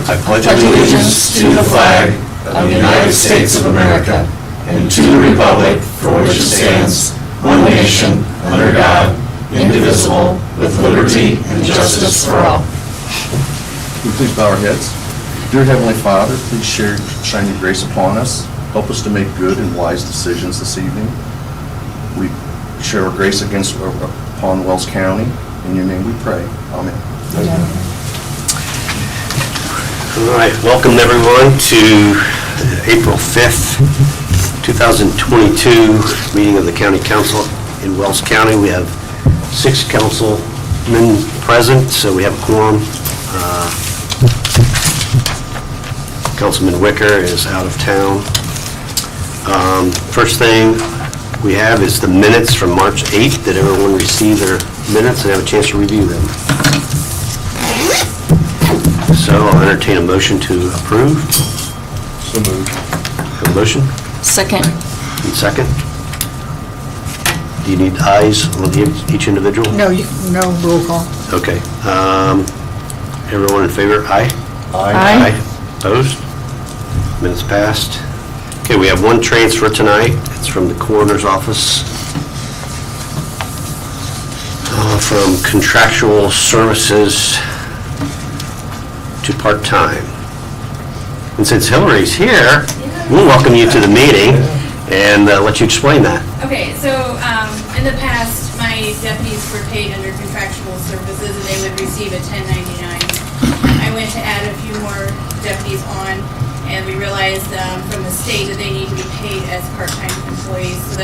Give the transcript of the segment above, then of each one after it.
I pledge allegiance to the flag of the United States of America and to the republic for which it stands, one nation, under God, indivisible, with liberty and justice for all. We please bow our heads. Dear Heavenly Father, please shine your grace upon us. Help us to make good and wise decisions this evening. We share our grace upon Wells County. In your name we pray. Amen. Amen. All right, welcome everyone to April 5th, 2022 meeting of the County Council in Wells County. We have 6 councilmen present, so we have a quorum. Councilman Wicker is out of town. First thing we have is the minutes from March 8th. Did everyone receive their minutes and have a chance to review them? So I'll entertain a motion to approve. So moved. Have a motion? Second. And second? Do you need ayes on each individual? No, no roll call. Okay. Everyone in favor? Aye? Aye. Opposed? Minutes passed. Okay, we have one transfer tonight. It's from the coroner's office. From contractual services to part-time. And since Hillary's here, we'll welcome you to the meeting and let you explain that. Okay, so in the past, my deputies were paid under contractual services and they would receive a 1099. I went to add a few more deputies on, and we realized from the state that they need to be paid as part-time employees. So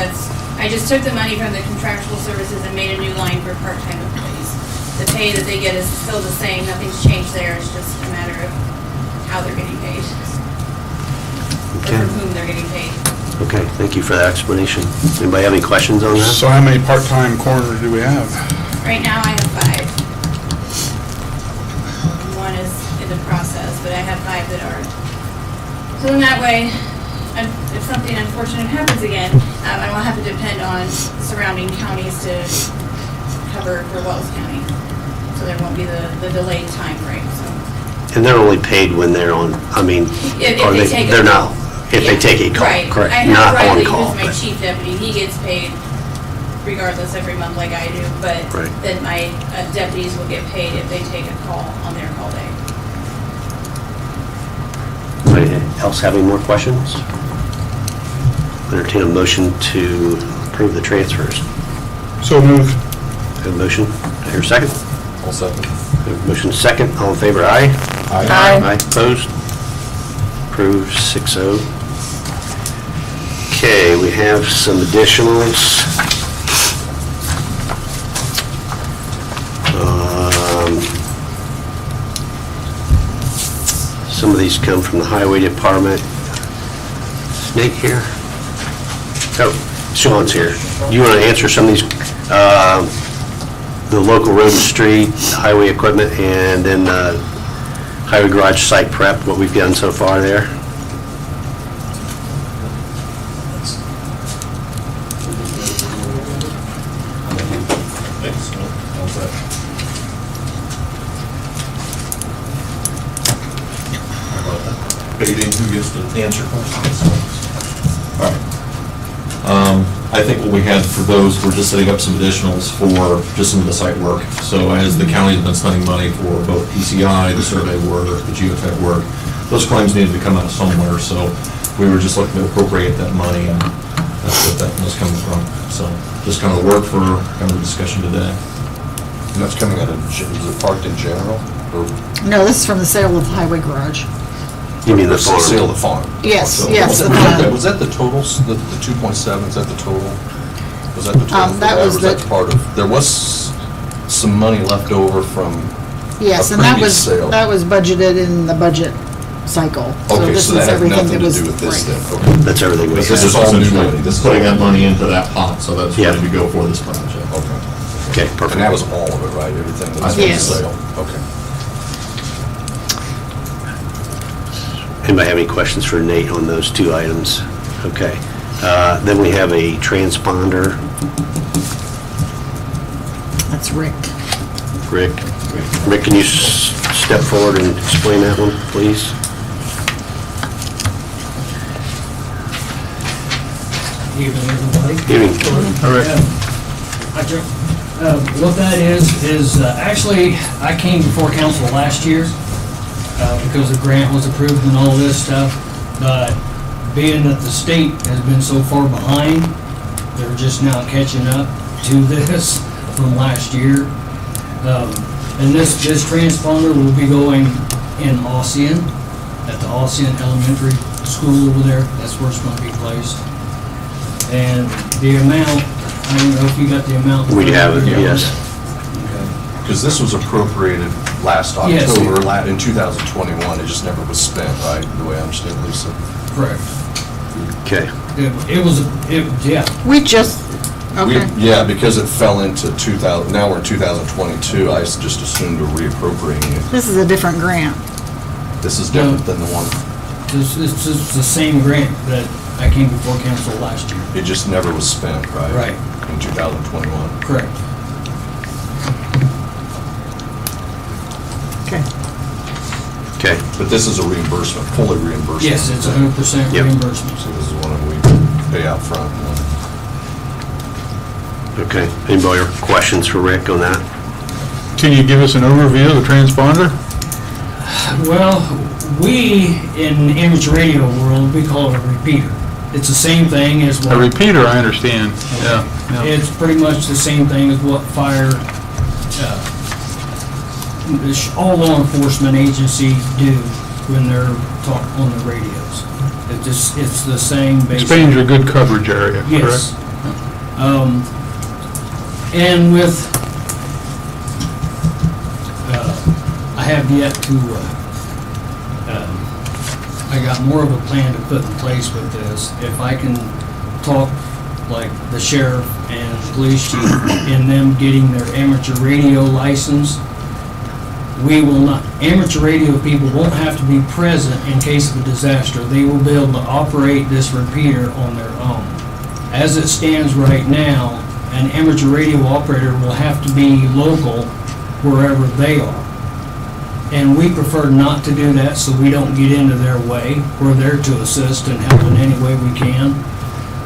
I just took the money from the contractual services and made a new line for part-time employees. The pay that they get is still the same, nothing's changed there, it's just a matter of how they're getting paid. Okay. Or from whom they're getting paid. Okay, thank you for that explanation. Anybody have any questions on that? So how many part-time coroners do we have? Right now I have 5. One is in the process, but I have 5 that aren't. So in that way, if something unfortunate happens again, I won't have to depend on surrounding counties to cover for Wells County. So there won't be the delayed time frame, so. And they're only paid when they're on, If or they take a they're call. not, if they take a call, Right. correct, I have not on Riley, call. who's my but- chief deputy, he gets paid regardless every month like I do, but Right. then my deputies will get paid if they take a call on their call day. Anybody else have any more questions? Entertain a motion to approve the transfers. So moved. Have a motion? I hear a second? All second. Have a motion second. All in favor, aye? Aye. Aye. Opposed? Approved 6-0. Okay, we have some additionals. Some of these come from the Highway Department. Is Nate here? Oh, Sean's here. You want to answer some of these, the local road and street, highway equipment, and then highway garage site prep, what we've done so far there? Debating who gets to answer questions. All right. I think what we had for those, we're just setting up some additionals for just some of the site work. So as the county's been spending money for both PCI, the survey work, the geotech work, those claims needed to come out somewhere. So we were just looking to appropriate that money, and that's what that was coming from. So just kind of work for kind of the discussion today. And that's coming out of, is it parked in general? Or No, this is from the sale of the highway garage. You mean the farm? Sale of the farm. Yes, So yes, Was the that farm. was that the total, the 2.7, is that the total? Was that the total? for That or was that the- part of, there was some money left over from Yes, a and that previous sale. was budgeted in the budget cycle. Okay, this so is that had everything nothing that to was do with this right. then, okay. That's everything we This have. is all new essentially money. This is putting all- that money into that pot, so that's Yeah. ready to go for this project. Okay. Okay, perfect. And that was all of it, right? Everything that was in the Yes. sale? Okay. Anybody have any questions for Nate on those 2 items? Okay. Then we have a transponder. That's Rick. Rick, can you step forward and explain that one, please? Evening, everybody. Evening. All right. Hi, Joe. What that is actually, I came before council last year because the grant was approved and all this stuff, but being that the state has been so far behind, they're just now catching up to this from last year. And this transponder will be going in Ossian, at the Ossian Elementary School over there. That's where it's going to be placed. And the amount, I don't know if you got the amount. We have it, yes. Okay. Because this was appropriated last Yes. October, in 2021, it just never was spent, right, the way I understand, Lisa? Correct. Okay. Yeah. We just, okay. Yeah, because it fell into 2000, now we're in 2022, I just assumed we're reappropriating it. This is a different grant. This is different than the one, It's the same grant that I came before council last year. it just never was spent, right? Right. In 2021. Correct. Okay. Okay. But this is a reimbursement, fully reimbursement. Yes, it's 100% Yep. reimbursement. So this is one of we pay out front. and then- Okay. Anybody have questions for Rick on that? Can you give us an overview of the transponder? Well, we, in the amateur radio world, we call it a repeater. It's the same thing as what... A repeater, I understand, yeah. It's pretty much the same thing as what fire, all law enforcement agencies do when they're on the radios. It's the same basic... Expands your good coverage area, correct? Yes. And with, I have yet to, I got more of a plan to put in place with this. If I can talk like the sheriff and police chief in them getting their amateur radio license, we will not, amateur radio people won't have to be present in case of a disaster. They will be able to operate this repeater on their own. As it stands right now, an amateur radio operator will have to be local wherever they are. And we prefer not to do that so we don't get into their way. We're there to assist and help in any way we can.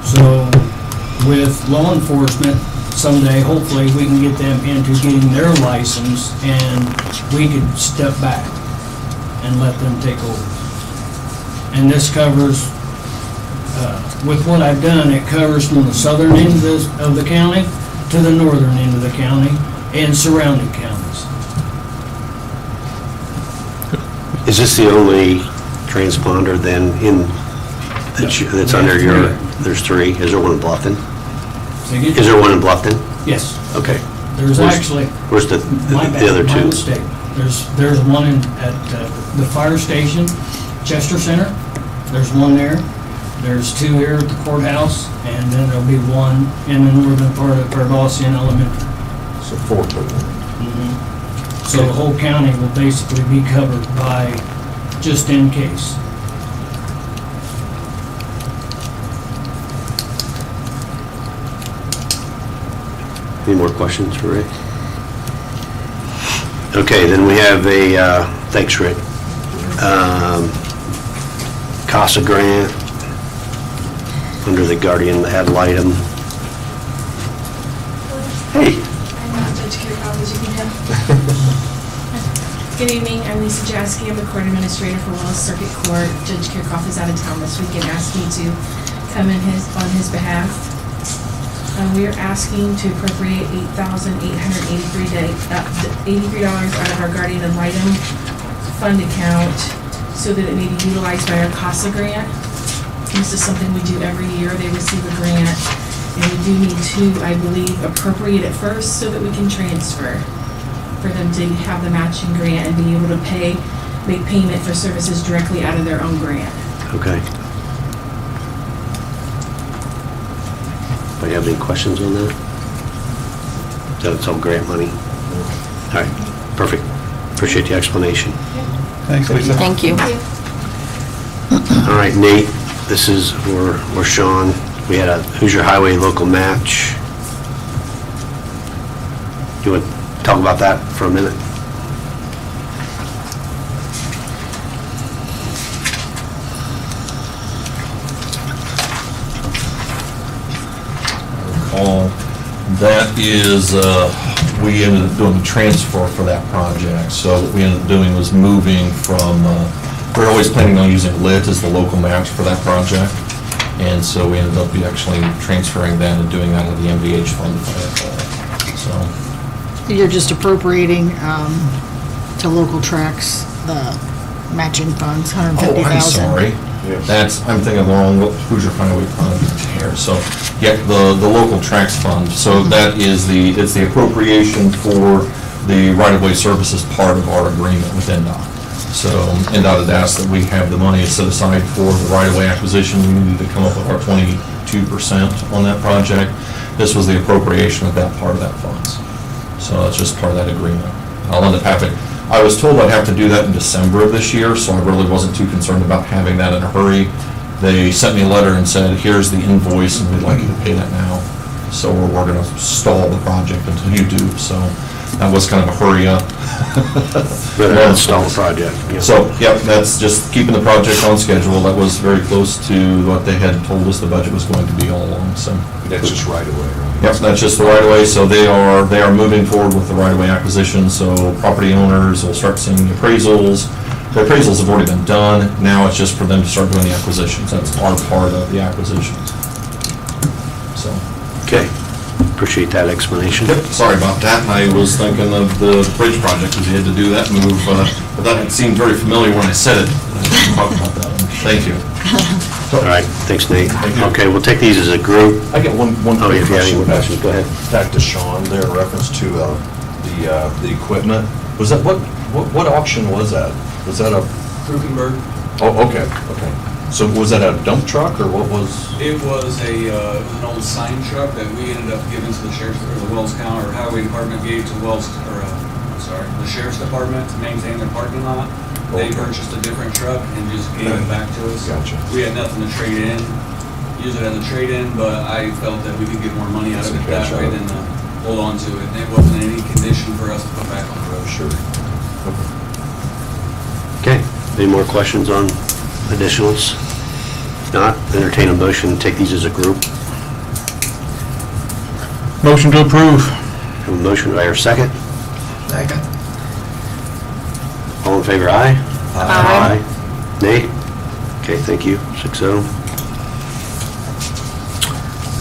So with law enforcement, someday, hopefully, we can get them into getting their license and we could step back and let them take over. And this covers, with what I've done, it covers from the southern end of the county to the northern end of the county and surrounding counties. Is this the only transponder then that's under your, there's three? Is there one in Bluffton? Is there one in Bluffton? Yes. Okay. There's actually, Where's the my bad, other my two? mistake. There's one at the fire station, Chester Center. There's one there. There's two here at the courthouse, and then there'll be one in the northern part of Ossian Elementary. So 4 total. So the whole county will basically be covered by, just in case. Any more questions for Rick? Okay, then we have thanks, Rick. CASA grant under the Guardian ad litem. Hey. I'm not Judge Kirkhoff, as you can tell. Good evening, I'm Lisa Jaski, I'm the court administrator for Willis Circuit Court. Judge Kirkhoff is out of town this week and asked me to come on his behalf. We are asking to appropriate $8,883 out of our Guardian ad litem fund account so that it may be utilized by our CASA grant. This is something we do every year. They receive a grant, and we do need to, I believe, appropriate it first so that we can transfer for them to have the matching grant and be able to make payment for services directly out of their own grant. Okay. Do you have any questions on that? So it's all grant money? All right, perfect. Appreciate the explanation. Thanks, Lisa. Thank you. All right, Nate, this is where Sean, we had a Hoosier Highway local match. You want to talk about that for a minute? is, we ended up doing a transfer for that project. So what we ended up doing was moving from, we we're always planning on using lit as the local match for that project. And so we ended up actually transferring that and doing that out of the MVH fund for that. So, You're just appropriating to local tracks the matching funds, 150,000. oh, I'm sorry. I'm thinking along Hoosier Highway project here. So, yeah, the local tracks fund. So that is it's the appropriation for the right-of-way services part of our agreement with NDOT. So NDOT had asked that we have the money set aside for the right-of-way acquisition. We needed to come up with our 22% on that project. This was the appropriation of that part of that funds. So that's just part of that agreement. I'll end up having, I was told I'd have to do that in December of this year, so I really wasn't too concerned about having that in a hurry. They sent me a letter and said, here's the invoice, and we'd like you to pay that now. So we're going to stall the project until you do, so that was kind of a hurry up. Better install the project. Yeah. So, yep, that's just keeping the project on schedule. That was very close to what they had told us the budget was going to be all along, so. That's just right away, right? Yep, that's just the right-of-way, so they are moving forward with the right-of-way acquisition, so property owners will start seeing the appraisals. The appraisals have already been done, now it's just for them to start doing the acquisitions. That's our part of the acquisitions. So. Okay, appreciate that explanation. Yep, sorry about that. I was thinking of the bridge project, because you had to do that move, but that seemed very familiar when I said it. I didn't talk about that one. Thank you. All right, thanks, Nate. Thank you. Okay, we'll take these as a group. I get one Oh, quick if you have any question. questions, go ahead. Back to Sean, there in reference to the equipment. Was that, what auction was that? Was that a, Krukenberg. oh, okay. So was that a dump truck, or what was? It was an old sign truck that we ended up giving to the sheriff's, or the Wells County, or Highway Department gave to the sheriff's department to maintain their parking lot. They Okay. purchased a different truck and just gave it back to us. Gotcha. We had nothing to trade in, use it as a trade-in, but I felt that we could get more money out of it that way than hold on to it. And it wasn't in any condition for us to put back on the road. Sure. Okay, any more questions on additionals? If not, entertain a motion to take these as a group. Motion to approve. Have a motion, do I hear a second? Second. All in favor, aye? Aye. Nay? Okay, thank you, 6-0.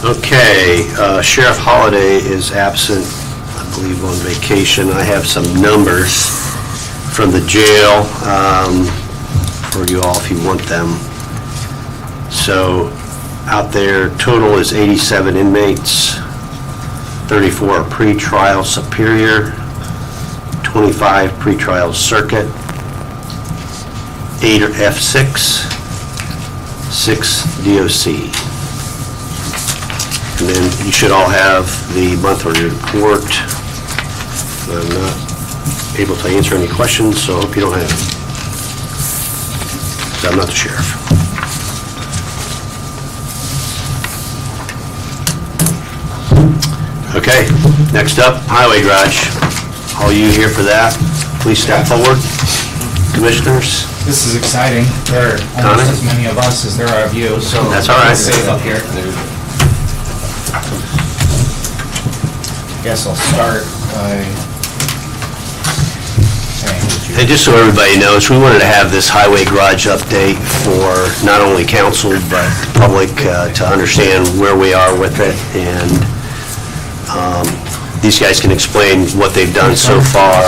Okay, Sheriff Holliday is absent, I believe on vacation. I have some numbers from the jail for you all if you want them. So out there, total is 87 inmates, 34 are pretrial superior, 25 pretrial circuit, 8 are F6, 6 DOC. And then you should all have the monthly report. I'm not able to answer any questions, so I hope you don't have any. 'Cause I'm not the sheriff. Okay, next up, highway garage. All you here for that, please step forward. Commissioners, This is exciting. There are Connor? almost as many of us as there are of you, so. That's all right. Safe up here. Guess I'll start by saying that you. and just so everybody knows, we wanted to have this highway garage update for not only council, but the public to understand where we are with it. And these guys can explain what they've done so far,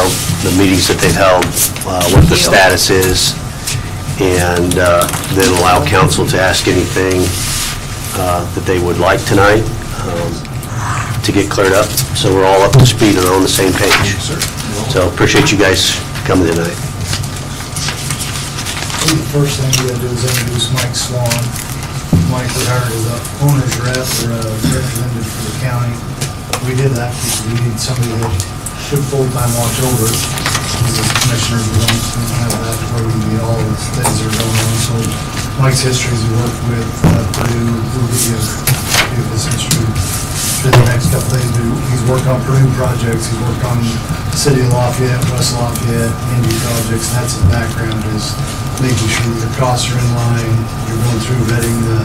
the meetings that they've held, what the status is, and then allow council to ask anything that they would like tonight to get cleared up, so we're all up to speed and on the same page. So appreciate you guys coming tonight. The first thing we gotta do is introduce Mike Swan. Mike retired as a owner's rep or a representative for the county. We did that because we need somebody that should full-time watch over it. As a commissioner, we don't have that where we need all the things that are going on. So Mike's history is he worked with Purdue, we'll give his history for the next couple days. He's worked on Purdue projects, he's worked on City of Lafayette, West Lafayette, Indy projects, and that's his background, is making sure that the costs are in line, you're going through vetting the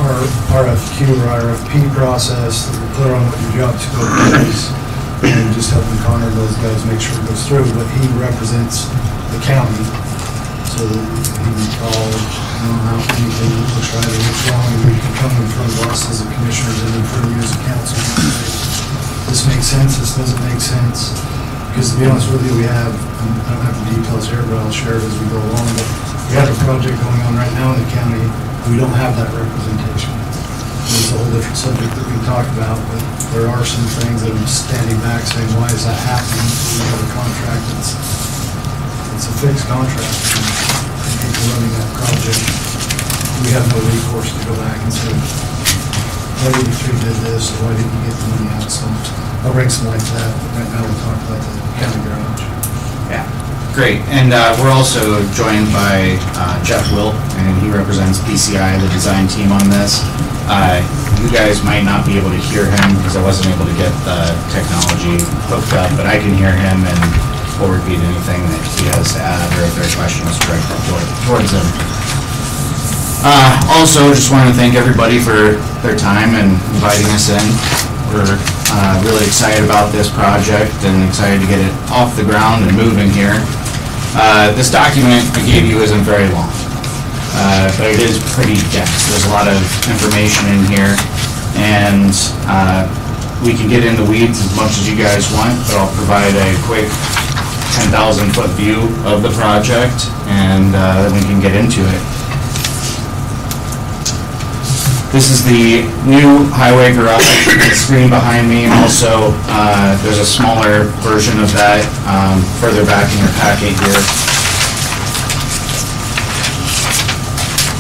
our RFQ or RFP process, that we're clear on what your job scope is, and just helping Connor and those guys make sure it goes through, but he represents the county, so that he can call, how anything looks right or looks wrong, and we can come in front of us as a commissioners and in front of you as a council. This makes sense, this doesn't make sense, because to be honest with you, we have, I don't have the details here, but I'll share it as we go along, but we have a project going on right now in the county, we don't have that representation. It's a whole different subject that we talked about, but there are some things that I'm standing back saying, why is that happening? We have a contract it's a fixed contract, and people running that project, we have no recourse to go back and say, why did you did this, or why didn't you get the money out? So I'll bring some light to that, but right now we'll talk about the county garage. Yeah, great. And we're also joined by Jeff Wilt, and he represents PCI, the design team on this. You guys might not be able to hear him because I wasn't able to get the technology hooked up, but I can hear him and will repeat anything that he has to add or if there are questions directed towards him. Also, just want to thank everybody for their time and inviting us in. We're really excited about this project and excited to get it off the ground and moving here. This document I gave you isn't very long, but it is pretty dense. There's a lot of information in here, and we can get in the weeds as much as you guys want, but I'll provide a quick 10,000-foot view of the project, and then we can get into it. This is the new highway garage, the screen behind me, and also there's a smaller version of that further back in your packet here.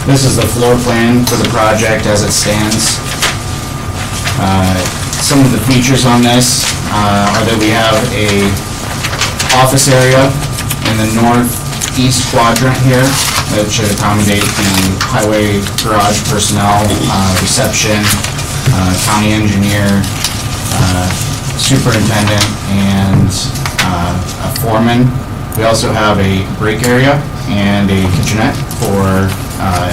This is the floor plan for the project as it stands. Some of the features on this are that we have a office area in the northeast quadrant here that should accommodate the highway garage personnel, reception, county engineer, superintendent, and a foreman. We also have a break area and a kitchenette for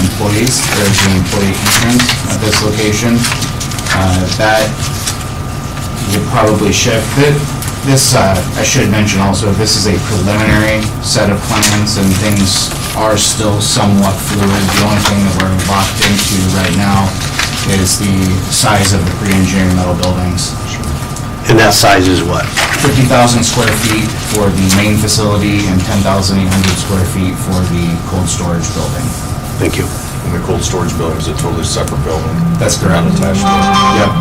employees. There's the employee entrance at this location. That will probably shift it. This, I should mention also, this is a preliminary set of plans and things are still somewhat fluid. The only thing that we're locked into right now is the size of the pre-engineered metal buildings. And that size is what? 50,000 square feet for the main facility and 10,800 square feet for the cold storage building. Thank you. And the cold storage building is a totally separate building. That's correct. Unattached to it. Yep.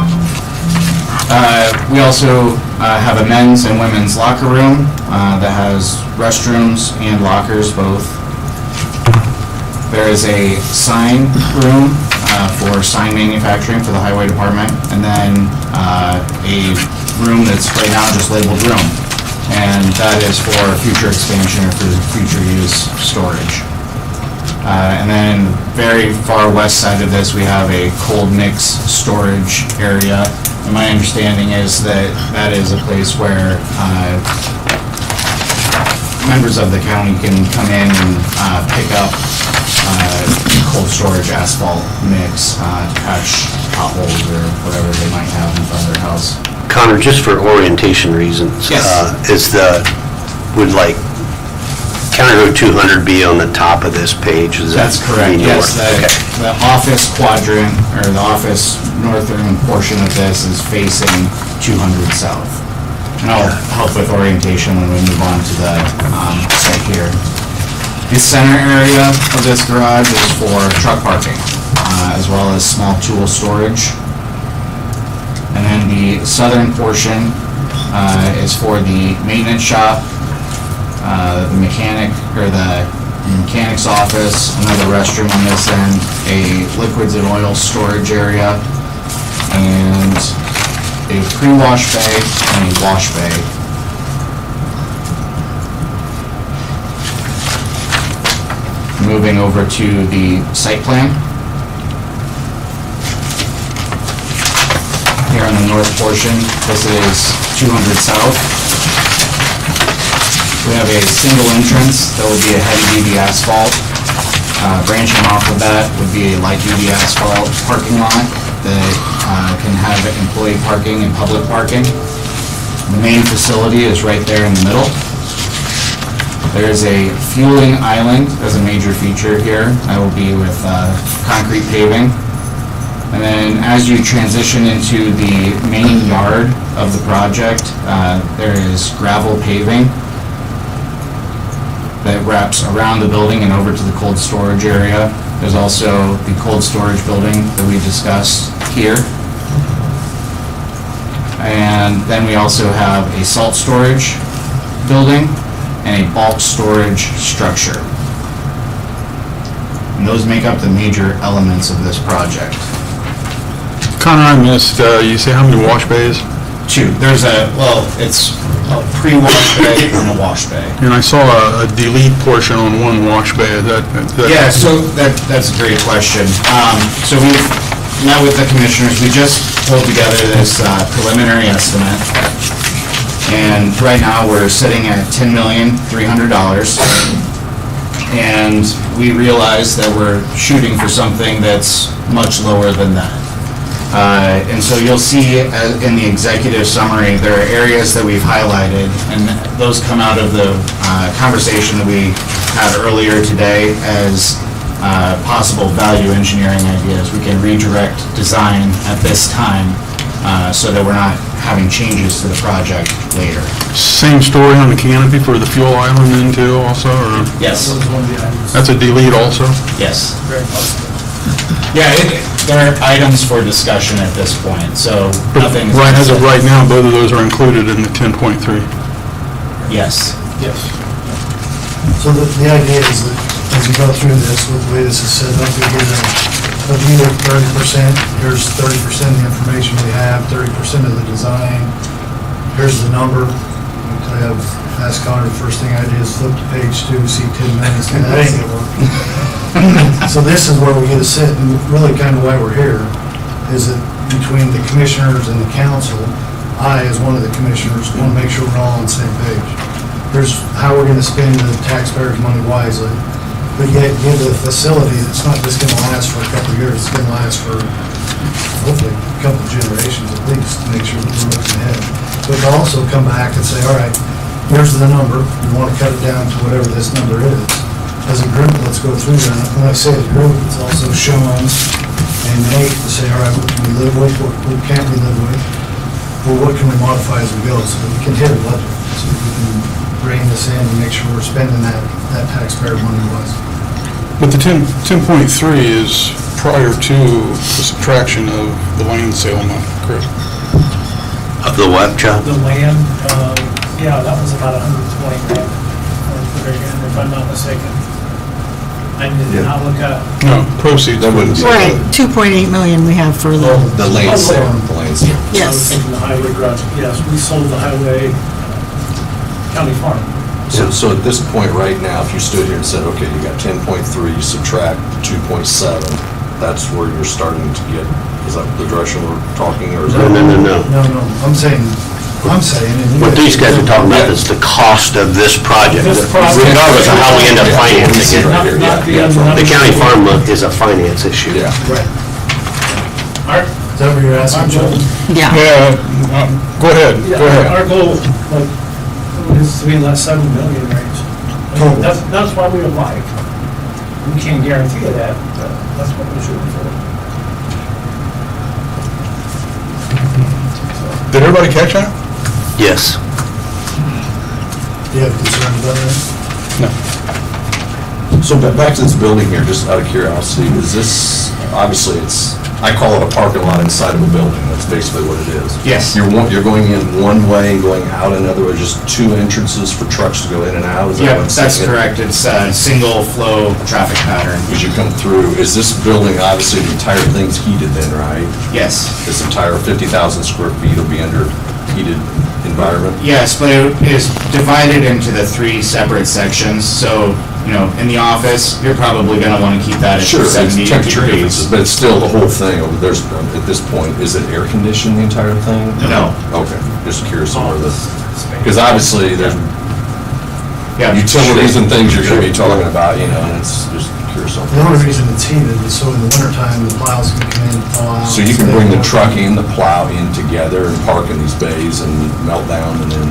We also have a men's and women's locker room that has restrooms and lockers both. There is a sign room for sign manufacturing for the highway department, and then a room that's right now just labeled room, and that is for future expansion or for future use storage. And then very far west side of this, we have a cold mix storage area. And my understanding is that that is a place where members of the county can come in and pick up cold storage asphalt mix to patch potholes or whatever they might have in front of their house. Connor, just for orientation reasons, Yes. Would like County Road 200 be on the top of this page? That's correct, yes. Okay. The office quadrant, or the office northern portion of this is facing 200 south. And I'll help with orientation when we move on to the site here. The center area of this garage is for truck parking, as well as small tool storage. And then the southern portion is for the maintenance shop, the mechanic's office, another restroom on this end, a liquids and oil storage area, and a pre-wash bay and a wash bay. Moving over to the site plan. Here on the north portion, this is 200 south. We have a single entrance that will be a heavy-duty asphalt Branching off of that would be a light-duty asphalt parking lot that can have employee parking and public parking. The main facility is right there in the middle. There is a fueling island as a major feature here. That will be with concrete paving. And then as you transition into the main yard of the project, there is gravel paving that wraps around the building and over to the cold storage area. There's also the cold storage building that we discussed here. And then we also have a salt storage building and a bulk storage structure. And those make up the major elements of this project. Connor, I missed, you say how many wash bays? 2. There's it's a pre-wash bay and a wash bay. And I saw a delete portion on one wash bay. Is that? Yeah, so that's a great question. So we've met with the commissioners. We just pulled together this preliminary estimate. And right now, we're sitting at $10,300,000. And we realize that we're shooting for something that's much lower than that. And so you'll see in the executive summary, there are areas that we've highlighted, and those come out of the conversation that we had earlier today as possible value engineering ideas. We can redirect design at this time so that we're not having changes to the project later. Same story on the canopy for the fuel island then too also, or? Yes. That's a delete also? Yes. Yeah, there are items for discussion at this point, so nothing. Right, as of right now, both of those are included in the 10.3. Yes. Yes. So the idea is that as you go through this, with the way this is set up, we get a view of 30%. Here's 30% of the information we have, 30% of the design. Here's the number. I have asked Connor, the first thing I did is flip to page 2, see 10 minutes, and that ain't gonna work. So this is where we get to sit, and really kind of why we're here, is that between the commissioners and the council, I, as one of the commissioners, want to make sure we're all on the same page. Here's how we're going to spend the taxpayers' money wisely, but yet give a facility that's not just going to last for a couple of years, it's going to last for hopefully a couple of generations at least, to make sure that we're looking ahead. But to also come back and say, all right, here's the number, we want to cut it down to whatever this number is. As a group, let's go through that. When I say a group, it's also Sean and Nate to say, all right, what can we live with, what can't we live with? Well, what can we modify as we go so that we can hit a budget, so we can rein this in and make sure we're spending that taxpayer money wise. But the 10.3 is prior to the subtraction of the land sale amount, correct? Of the what, John? The land, yeah, that was about 120 grand, if I'm not mistaken. I did not look up. No, proceeds. That wouldn't be. Right, 2.8 million we have for the, The land sale, the land sale. I was yes. thinking the highway garage, yes, we sold the highway county farm. So at this point right now, if you stood here and said, okay, you got 10.3, subtract 2.7, that's where you're starting to get, is that the direction we're talking, or is that? No. No, I'm saying, and What these guys are talking about is the cost of this project, This project- regardless of how we end up financing it. Not the The county farm look is a finance issue. Yeah. right. Our, Is that what you're asking, Joe? Yeah. Yeah, go ahead, go ahead. our goal, like, is to be in that 7 million range. Total. That's why we applied. We can't guarantee you that, but that's what we're shooting for. Did everybody catch that? Yes. Do you have concerns about that? So back to this building here, just out of curiosity, is this, obviously it's, I call it a parking lot inside of a building, that's basically what it is. Yes. You're going in one way and going out another way, just 2 entrances for trucks to go in and out? Is that Yeah, what I'm that's saying? correct. It's a single flow traffic pattern. As you come through, is this building, obviously the entire thing's heated then, right? Yes. This entire 50,000 square feet will be under heated environment? Yes, but it is divided into the 3 separate sections. So, you know, in the office, you're probably going to want to keep that at Sure, it's 70 temperature differences, degrees. but it's still the whole thing. There's, at this point, is it air conditioned, the entire thing? No. Okay, just curious on where this, because obviously there's Yeah, utilities and things you're gonna be talking about, you know, and it's just curious on. The only reason it's heated is so in the wintertime, the plows can come in and thaw out. So you can bring the truck and the plow in together and park in these bays and melt down and then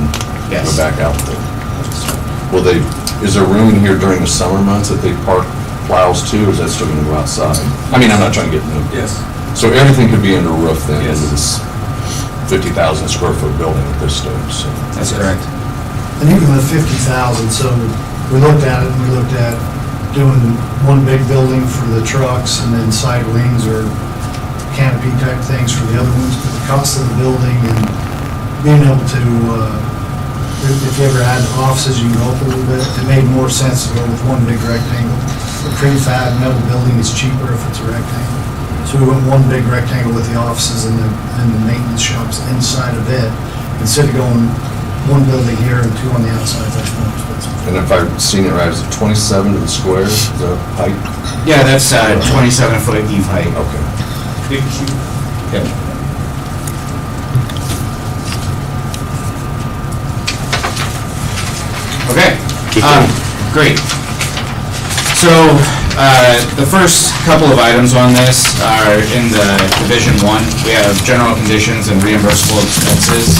Yes. go back out there? Will they, is there room in here during the summer months that they park plows too, or is that still gonna go outside? I mean, I'm not trying to get, Yes. so everything could be under roof then, Yes. into this 50,000 square foot building at this stage, so. That's correct. And even with 50,000, so we looked at it, and we looked at doing one big building for the trucks and then side wings or canopy type things for the other ones, but the cost of the building and being able to, if you ever had offices, you can go up a little bit, it made more sense to go with one big rectangle. The prefab metal building is cheaper if it's a rectangle. So we went one big rectangle with the offices and the maintenance shops inside of it, instead of going one building here and two on the outside, that's more expensive. And if I've seen it right, is it 27 to the square, the height? Yeah, that's 27-foot eve height. Okay. Yep. Okay. Keep going. Great. So, the first couple of items on this are in the Division 1. We have general conditions and reimbursable expenses.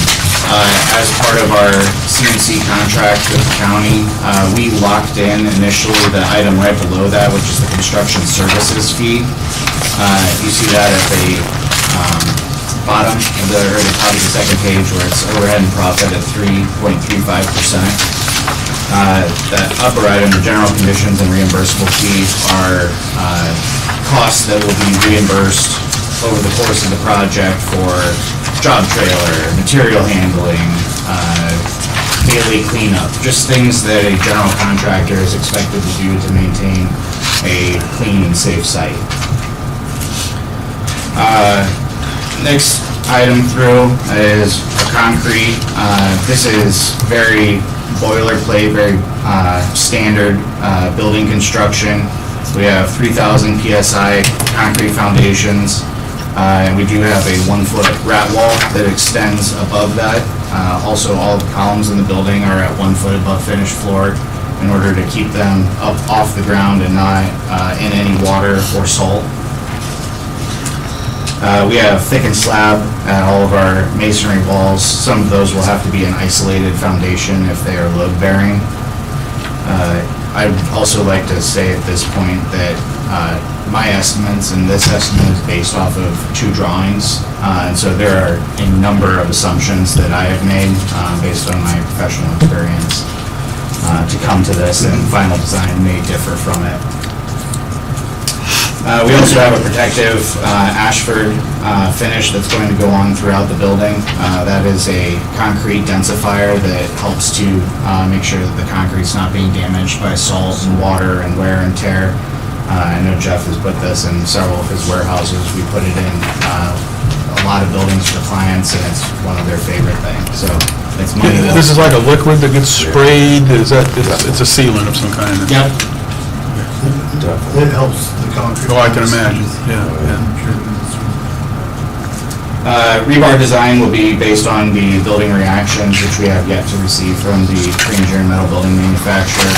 As part of our CMC contract with the county, we locked in initially the item right below that, which is the construction services fee. You see that at the bottom of the, or the top of the second page, where it's overhead and profit at 3.35%. The upper item, the general conditions and reimbursable fees, are costs that will be reimbursed over the course of the project for job trailer, material handling, daily cleanup, just things that a general contractor is expected to do to maintain a clean and safe site. Next item through is concrete. This is very boilerplate, very standard building construction. We have 3,000 PSI concrete foundations, and we do have a 1-foot rat wall that extends above that. Also, all the columns in the building are at 1 foot above finished floor in order to keep them up off the ground and not in any water or salt. We have thickened slab at all of our masonry walls. Some of those will have to be an isolated foundation if they are load-bearing. I'd also like to say at this point that my estimates and this estimate is based off of 2 drawings. And so there are a number of assumptions that I have made based on my professional experience to come to this, and final design may differ from it. We also have a protective Ashford finish that's going to go on throughout the building. That is a concrete densifier that helps to make sure that the concrete's not being damaged by salt and water and wear and tear. I know Jeff has put this in several of his warehouses. We put it in a lot of buildings for clients, and it's one of their favorite things. So it's money well. This is like a liquid that gets sprayed, it's a sealant of some kind? Yep. It helps the concrete. Oh, I can imagine, yeah. Rebar Design will be based on the building reactions, which we have yet to receive from the pre-engineered metal building manufacturer.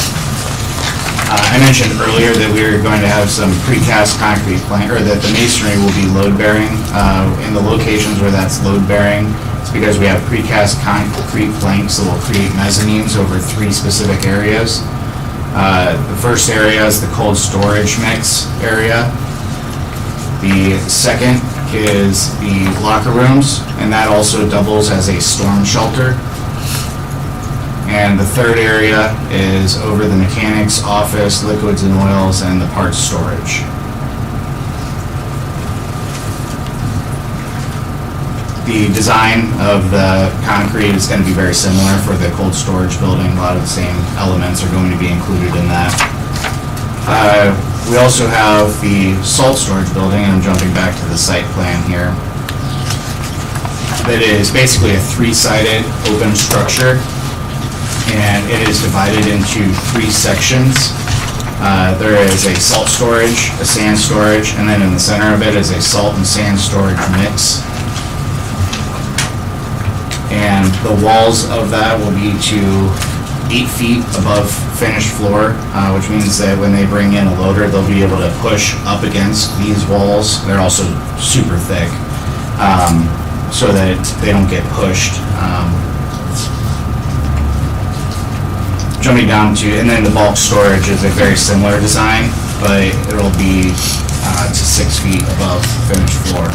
I mentioned earlier that we are going to have some precast concrete plank, or that the masonry will be load-bearing. In the locations where that's load-bearing, it's because we have precast concrete planks that will create mezzanines over 3 specific areas. The first area is the cold storage mix area. The second is the locker rooms, and that also doubles as a storm shelter. And the third area is over the mechanics office, liquids and oils, and the parts storage. The design of the concrete is going to be very similar for the cold storage building. A lot of the same elements are going to be included in that. We also have the salt storage building, and I'm jumping back to the site plan here. That is basically a 3-sided open structure, and it is divided into 3 sections. There is a salt storage, a sand storage, and then in the center of it is a salt and sand storage mix. And the walls of that will be to 8 feet above finished floor, which means that when they bring in a loader, they'll be able to push up against these walls. They're also super thick, so that they don't get pushed. Jumping down to, and then the bulk storage is a very similar design, but it'll be to 6 feet above finished floor.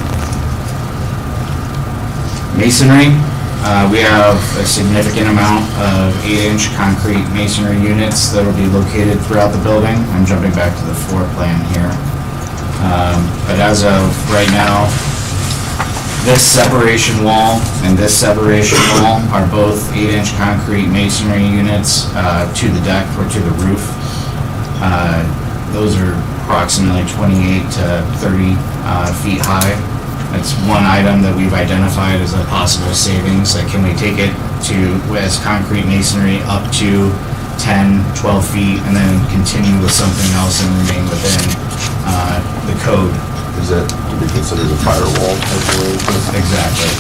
Masonry, we have a significant amount of 8-inch concrete masonry units that will be located throughout the building. I'm jumping back to the floor plan here. But as of right now, this separation wall and this separation wall are both 8-inch concrete masonry units to the deck or to the roof. Those are approximately 28 to 30 feet high. That's one item that we've identified as a possible savings. Like, can we take it to, as concrete masonry, up to 10, 12 feet, and then continue with something else and remain within the code? Is that to be considered a firewall type of arrangement? Exactly,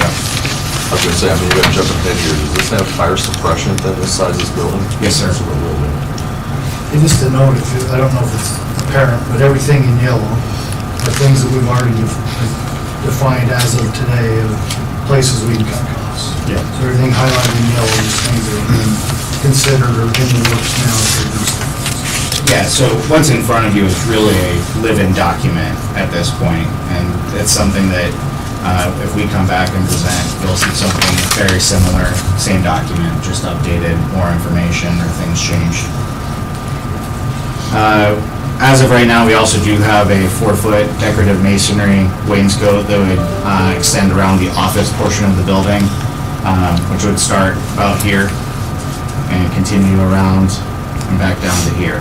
yeah. I was gonna say, I mean, you gotta jump ahead here. Does this have fire suppression within this size of this building? Yes, sir. So it will be. And just to note, I don't know if it's apparent, but everything in yellow are things that we've already defined as of today of places we can cut costs. Yeah. So everything highlighted in yellow is things that are being considered or in the works now to reduce the cost. Yeah, so what's in front of you is really a live-in document at this point, and it's something that if we come back and present, you'll see something very similar, same document, just updated, more information or things changed. As of right now, we also do have a 4-foot decorative masonry wainscot that would extend around the office portion of the building, which would start about here and continue around and back down to here.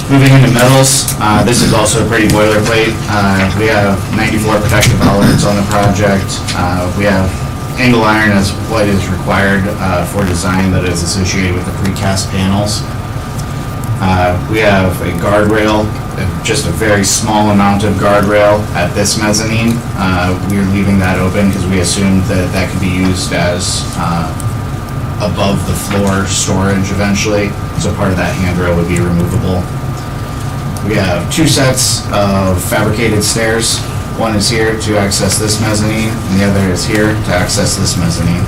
Moving into metals, this is also a pretty boilerplate. We have 94 protective outlets on the project. We have angle iron as what is required for design that is associated with the precast panels. We have a guardrail, just a very small amount of guardrail at this mezzanine. We're leaving that open because we assumed that that could be used as above the floor storage eventually, so part of that handrail would be removable. We have 2 sets of fabricated stairs. One is here to access this mezzanine, and the other is here to access this mezzanine.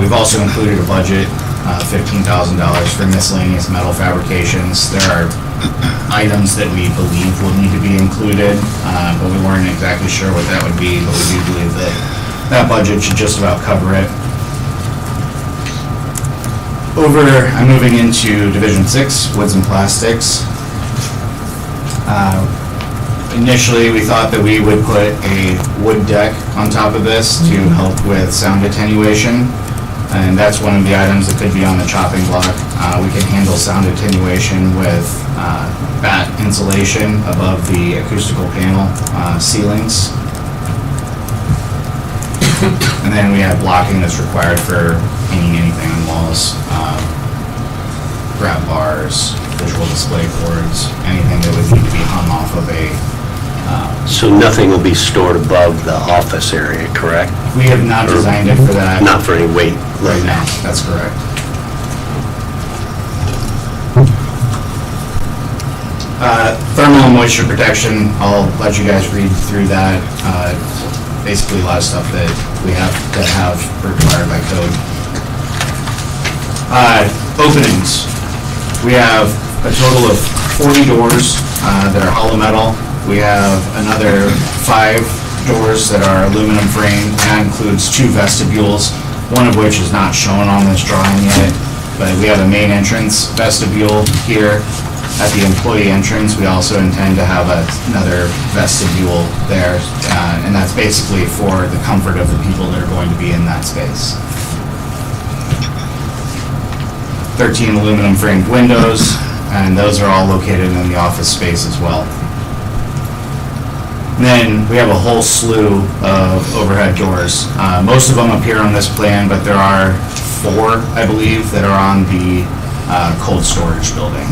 We've also included a budget, $15,000 for miscellaneous metal fabrications. There are items that we believe will need to be included, but we weren't exactly sure what that would be, but we do believe that that budget should just about cover it. I'm moving into Division 6, Woods and Plastics. Initially, we thought that we would put a wood deck on top of this to help with sound attenuation, and that's one of the items that could be on the chopping block. We can handle sound attenuation with batt insulation above the acoustical panel ceilings. And then we have blocking that's required for hanging anything on walls, grab bars, visual display boards, anything that would need to be hung off of a... So nothing will be stored above the office area, correct? We have not designed it for that. Not for any weight. Right now, that's correct. Thermal and moisture protection, I'll let you guys read through that. Basically, a lot of stuff that we have to have required by code. Openings. We have a total of 40 doors that are hollow metal. We have another 5 doors that are aluminum framed. That includes 2 vestibules, one of which is not shown on this drawing yet, but we have a main entrance vestibule here. At the employee entrance, we also intend to have another vestibule there, and that's basically for the comfort of the people that are going to be in that space. 13 aluminum framed windows, and those are all located in the office space as well. And then we have a whole slew of overhead doors. Most of them appear on this plan, but there are 4, I believe, that are on the cold storage building.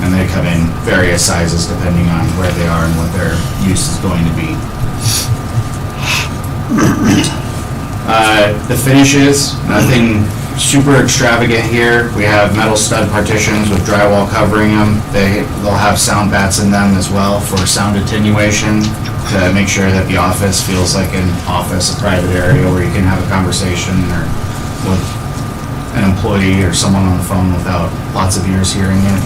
And they come in various sizes depending on where they are and what their use is going to be. The finishes, nothing super extravagant here. We have metal stud partitions with drywall covering them. They'll have sound bats in them as well for sound attenuation to make sure that the office feels like an office, a private area where you can have a conversation or with an employee or someone on the phone without lots of ears hearing it.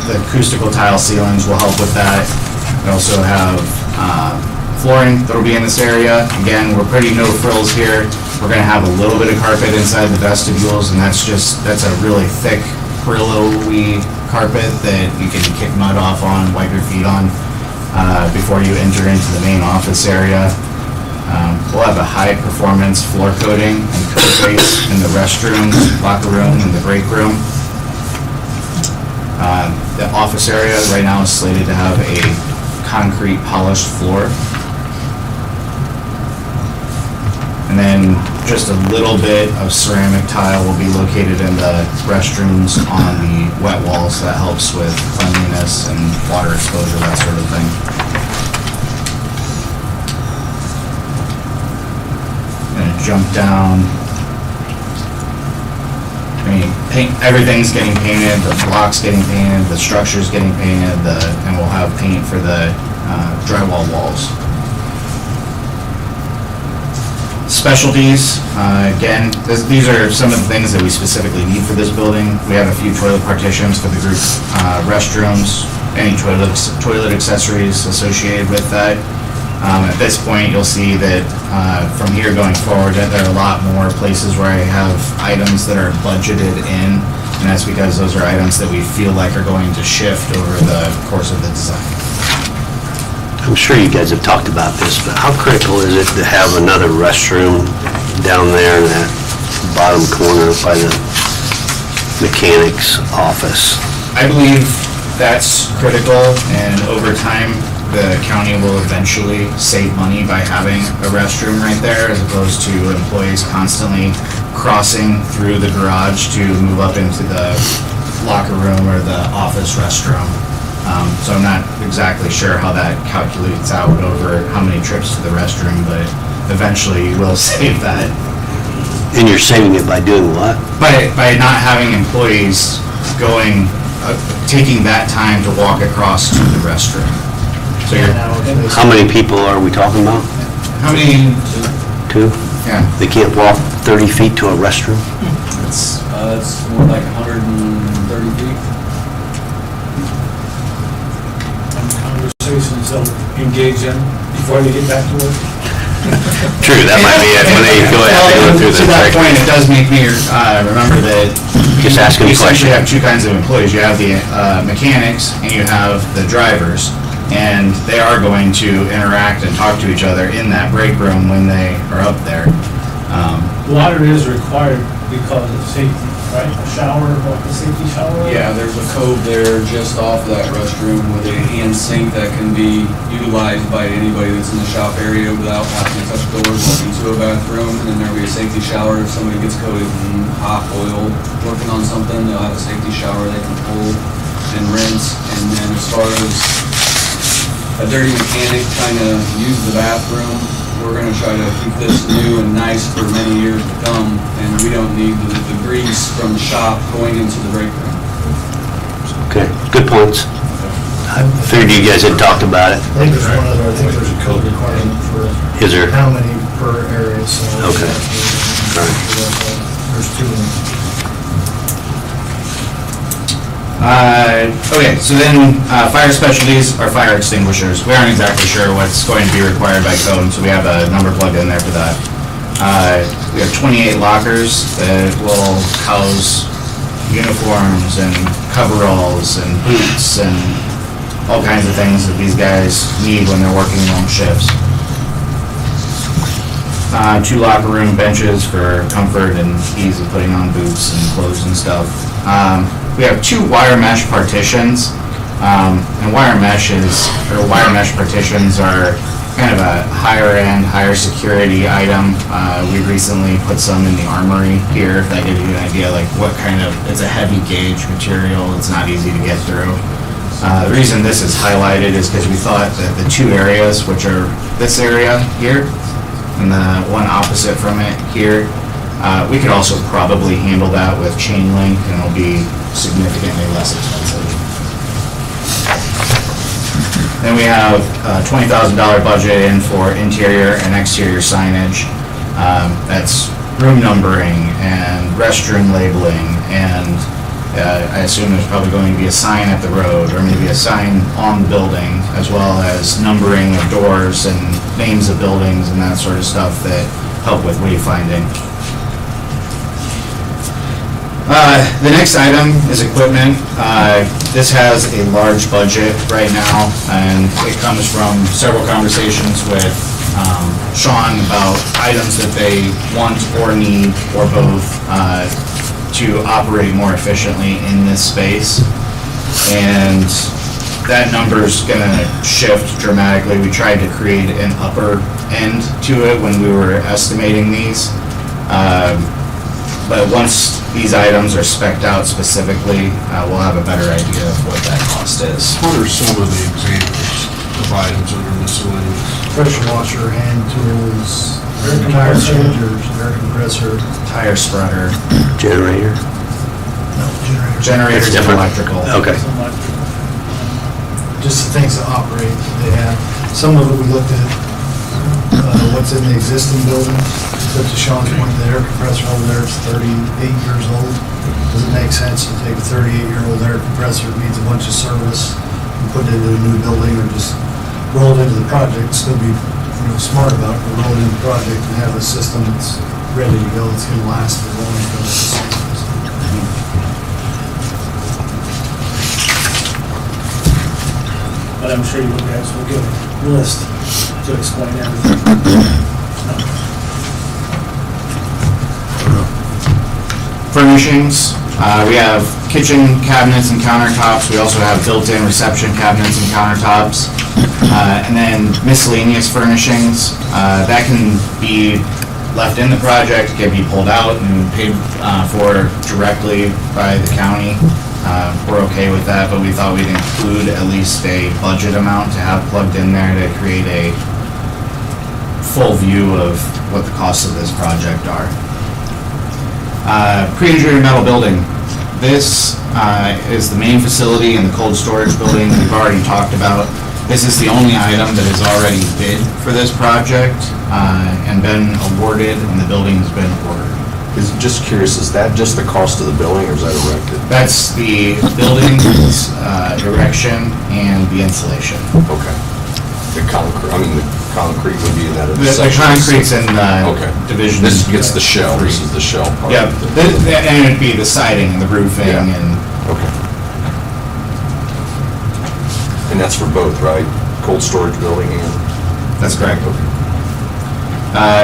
The acoustical tile ceilings will help with that. We also have flooring that'll be in this area. Again, we're pretty no frills here. We're gonna have a little bit of carpet inside the vestibules, and that's a really thick Brillo-y carpet that you can kick mud off on, wipe your feet on before you enter into the main office area. We'll have a high-performance floor coating and coat base in the restrooms, locker room, and the break room. The office area right now is slated to have a concrete polished floor. And then just a little bit of ceramic tile will be located in the restrooms on the wet walls. That helps with cleanliness and water exposure, that sort of thing. Gonna jump down. Everything's getting painted, the block's getting painted, the structure's getting painted, and we'll have paint for the drywall walls. Specialties, again, these are some of the things that we specifically need for this building. We have a few toilet partitions for the group restrooms, any toilet accessories associated with that. At this point, you'll see that from here going forward, that there are a lot more places where I have items that are budgeted in, and that's because those are items that we feel like are going to shift over the course of the design. I'm sure you guys have talked about this, but how critical is it to have another restroom down there in that bottom corner by the mechanic's office? I believe that's critical, and over time, the county will eventually save money by having a restroom right there, as opposed to employees constantly crossing through the garage to move up into the locker room or the office restroom. So I'm not exactly sure how that calculates out over how many trips to the restroom, but eventually you will save that. And you're saving it by doing what? By not having employees taking that time to walk across to the restroom. So How many people are we talking about? how many? Two? Yeah. They can't walk 30 feet to a restroom? It's It's more like 130 feet. Conversations they'll engage in before they get back to work. True, that might be it, when they go through To that point, it does make me remember that Just asking you a question. essentially have two kinds of employees. You have the mechanics and you have the drivers, and they are going to interact and talk to each other in that break room when they are up there. Water is required because of safety, right? A shower, like a safety shower? Yeah, there's a cove there just off of that restroom with a hand sink that can be utilized by anybody that's in the shop area without having to touch doors, walk into a bathroom, and then there'll be a safety shower if somebody gets coated in hot oil working on something, they'll have a safety shower they can pull and rinse. And then as far as a dirty mechanic trying to use the bathroom, we're gonna try to keep this new and nice for many years to come, and we don't need the grease from the shop going into the break room. Okay, good points. I figured you guys had talked about it. I think there's one other, I think there's a code requirement for Is there? how many per area, so. Okay. All right. There's two of them. Okay, so then fire specialties are fire extinguishers. We aren't exactly sure what's going to be required by code, so we have a number plugged in there for that. We have 28 lockers that will house uniforms and coveralls and boots and all kinds of things that these guys need when they're working long shifts. 2 locker room benches for comfort and ease of putting on boots and clothes and stuff. We have 2 wire mesh partitions, and wire mesh partitions are kind of a higher end, higher security item. We recently put some in the armory here, if that gives you an idea, like what kind of, it's a heavy gauge material, it's not easy to get through. The reason this is highlighted is because we thought that the 2 areas, which are this area here and the one opposite from it here. We could also probably handle that with chain link, and it'll be significantly less expensive. Then we have a $20,000 budget in for interior and exterior signage. That's room numbering and restroom labeling, and I assume there's probably going to be a sign at the road, or maybe a sign on the building, as well as numbering of doors and names of buildings and that sort of stuff that help with wayfinding. The next item is equipment. This has a large budget right now, and it comes from several conversations with Sean about items that they want or need, or both, to operate more efficiently in this space. And that number's gonna shift dramatically. We tried to create an upper end to it when we were estimating these. But once these items are spec'd out specifically, we'll have a better idea of what that cost is. What are some of the examples of items under miscellaneous? Pressure washer, hand tools, tire changers, air compressor. Tire spreader, Generator? No, generator. generators, and Different. electrical. Okay. Just the things that operate that they have. Some of it we looked at, what's in the existing building. But to Sean's point, the air compressor over there is 38 years old. Does it make sense to take a 38-year-old air compressor that needs a bunch of service and put it in a new building, or just roll it into the project, still be, smart about it, but roll it into the project and have a system that's ready to go, it's gonna last as long as the systems. But I'm sure you guys will give a list to explain everything. Furnishings, we have kitchen cabinets and countertops. We also have built-in reception cabinets and countertops. And then miscellaneous furnishings, that can be left in the project, can be pulled out and paid for directly by the county. We're okay with that, but we thought we'd include at least a budget amount to have plugged in there to create a full view of what the costs of this project are. Pre-engineered metal building. This is the main facility in the cold storage building we've already talked about. This is the only item that is already bid for this project and been awarded, and the building has been ordered. Just curious, is that just the cost of the building, or is that erected? That's the building's erection and the insulation. Okay. The concrete would be in that. The concrete's in Okay. division. This gets the shell, this is the shell part. Yeah, and it'd be the siding and the roofing and. Okay. And that's for both, right? Cold storage building and? That's correct. Okay.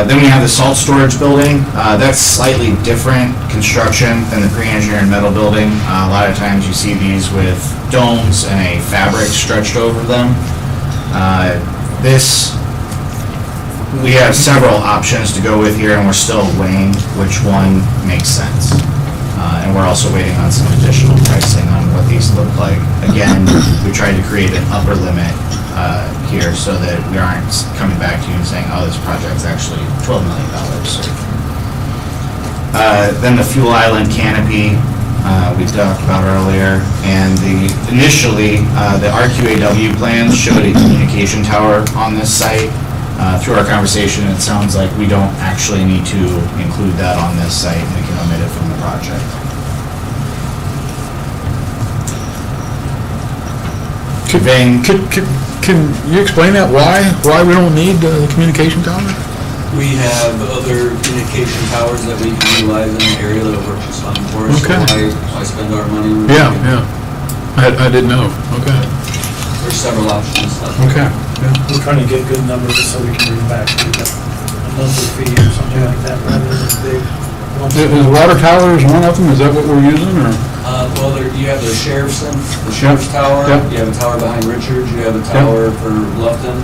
Then we have the salt storage building. That's slightly different construction than the pre-engineered metal building. A lot of times you see these with domes and a fabric stretched over them. We have several options to go with here, and we're still weighing which one makes sense. And we're also waiting on some additional pricing on what these look like. Again, we tried to create an upper limit here so that we aren't coming back to you and saying, oh, this project's actually $12 million. Then the fuel island canopy we talked about earlier, and initially the RQAW plans showed a communication tower on this site. Through our conversation, it sounds like we don't actually need to include that on this site, and we can omit it from the project. Can you explain that? Why we don't need the communication tower? We have other communication towers that we can utilize in the area that work just fine for us. Okay. So why spend our money? Yeah. I didn't know. Okay. There's several options. Okay. We're trying to get good numbers so we can bring back to a monthly fee or something like that, rather than big. Is water towers one of them? Is that what we're using, or? Well, you have the sheriff's tower, Yep. you have a tower behind Richards, you have a tower for Lufton,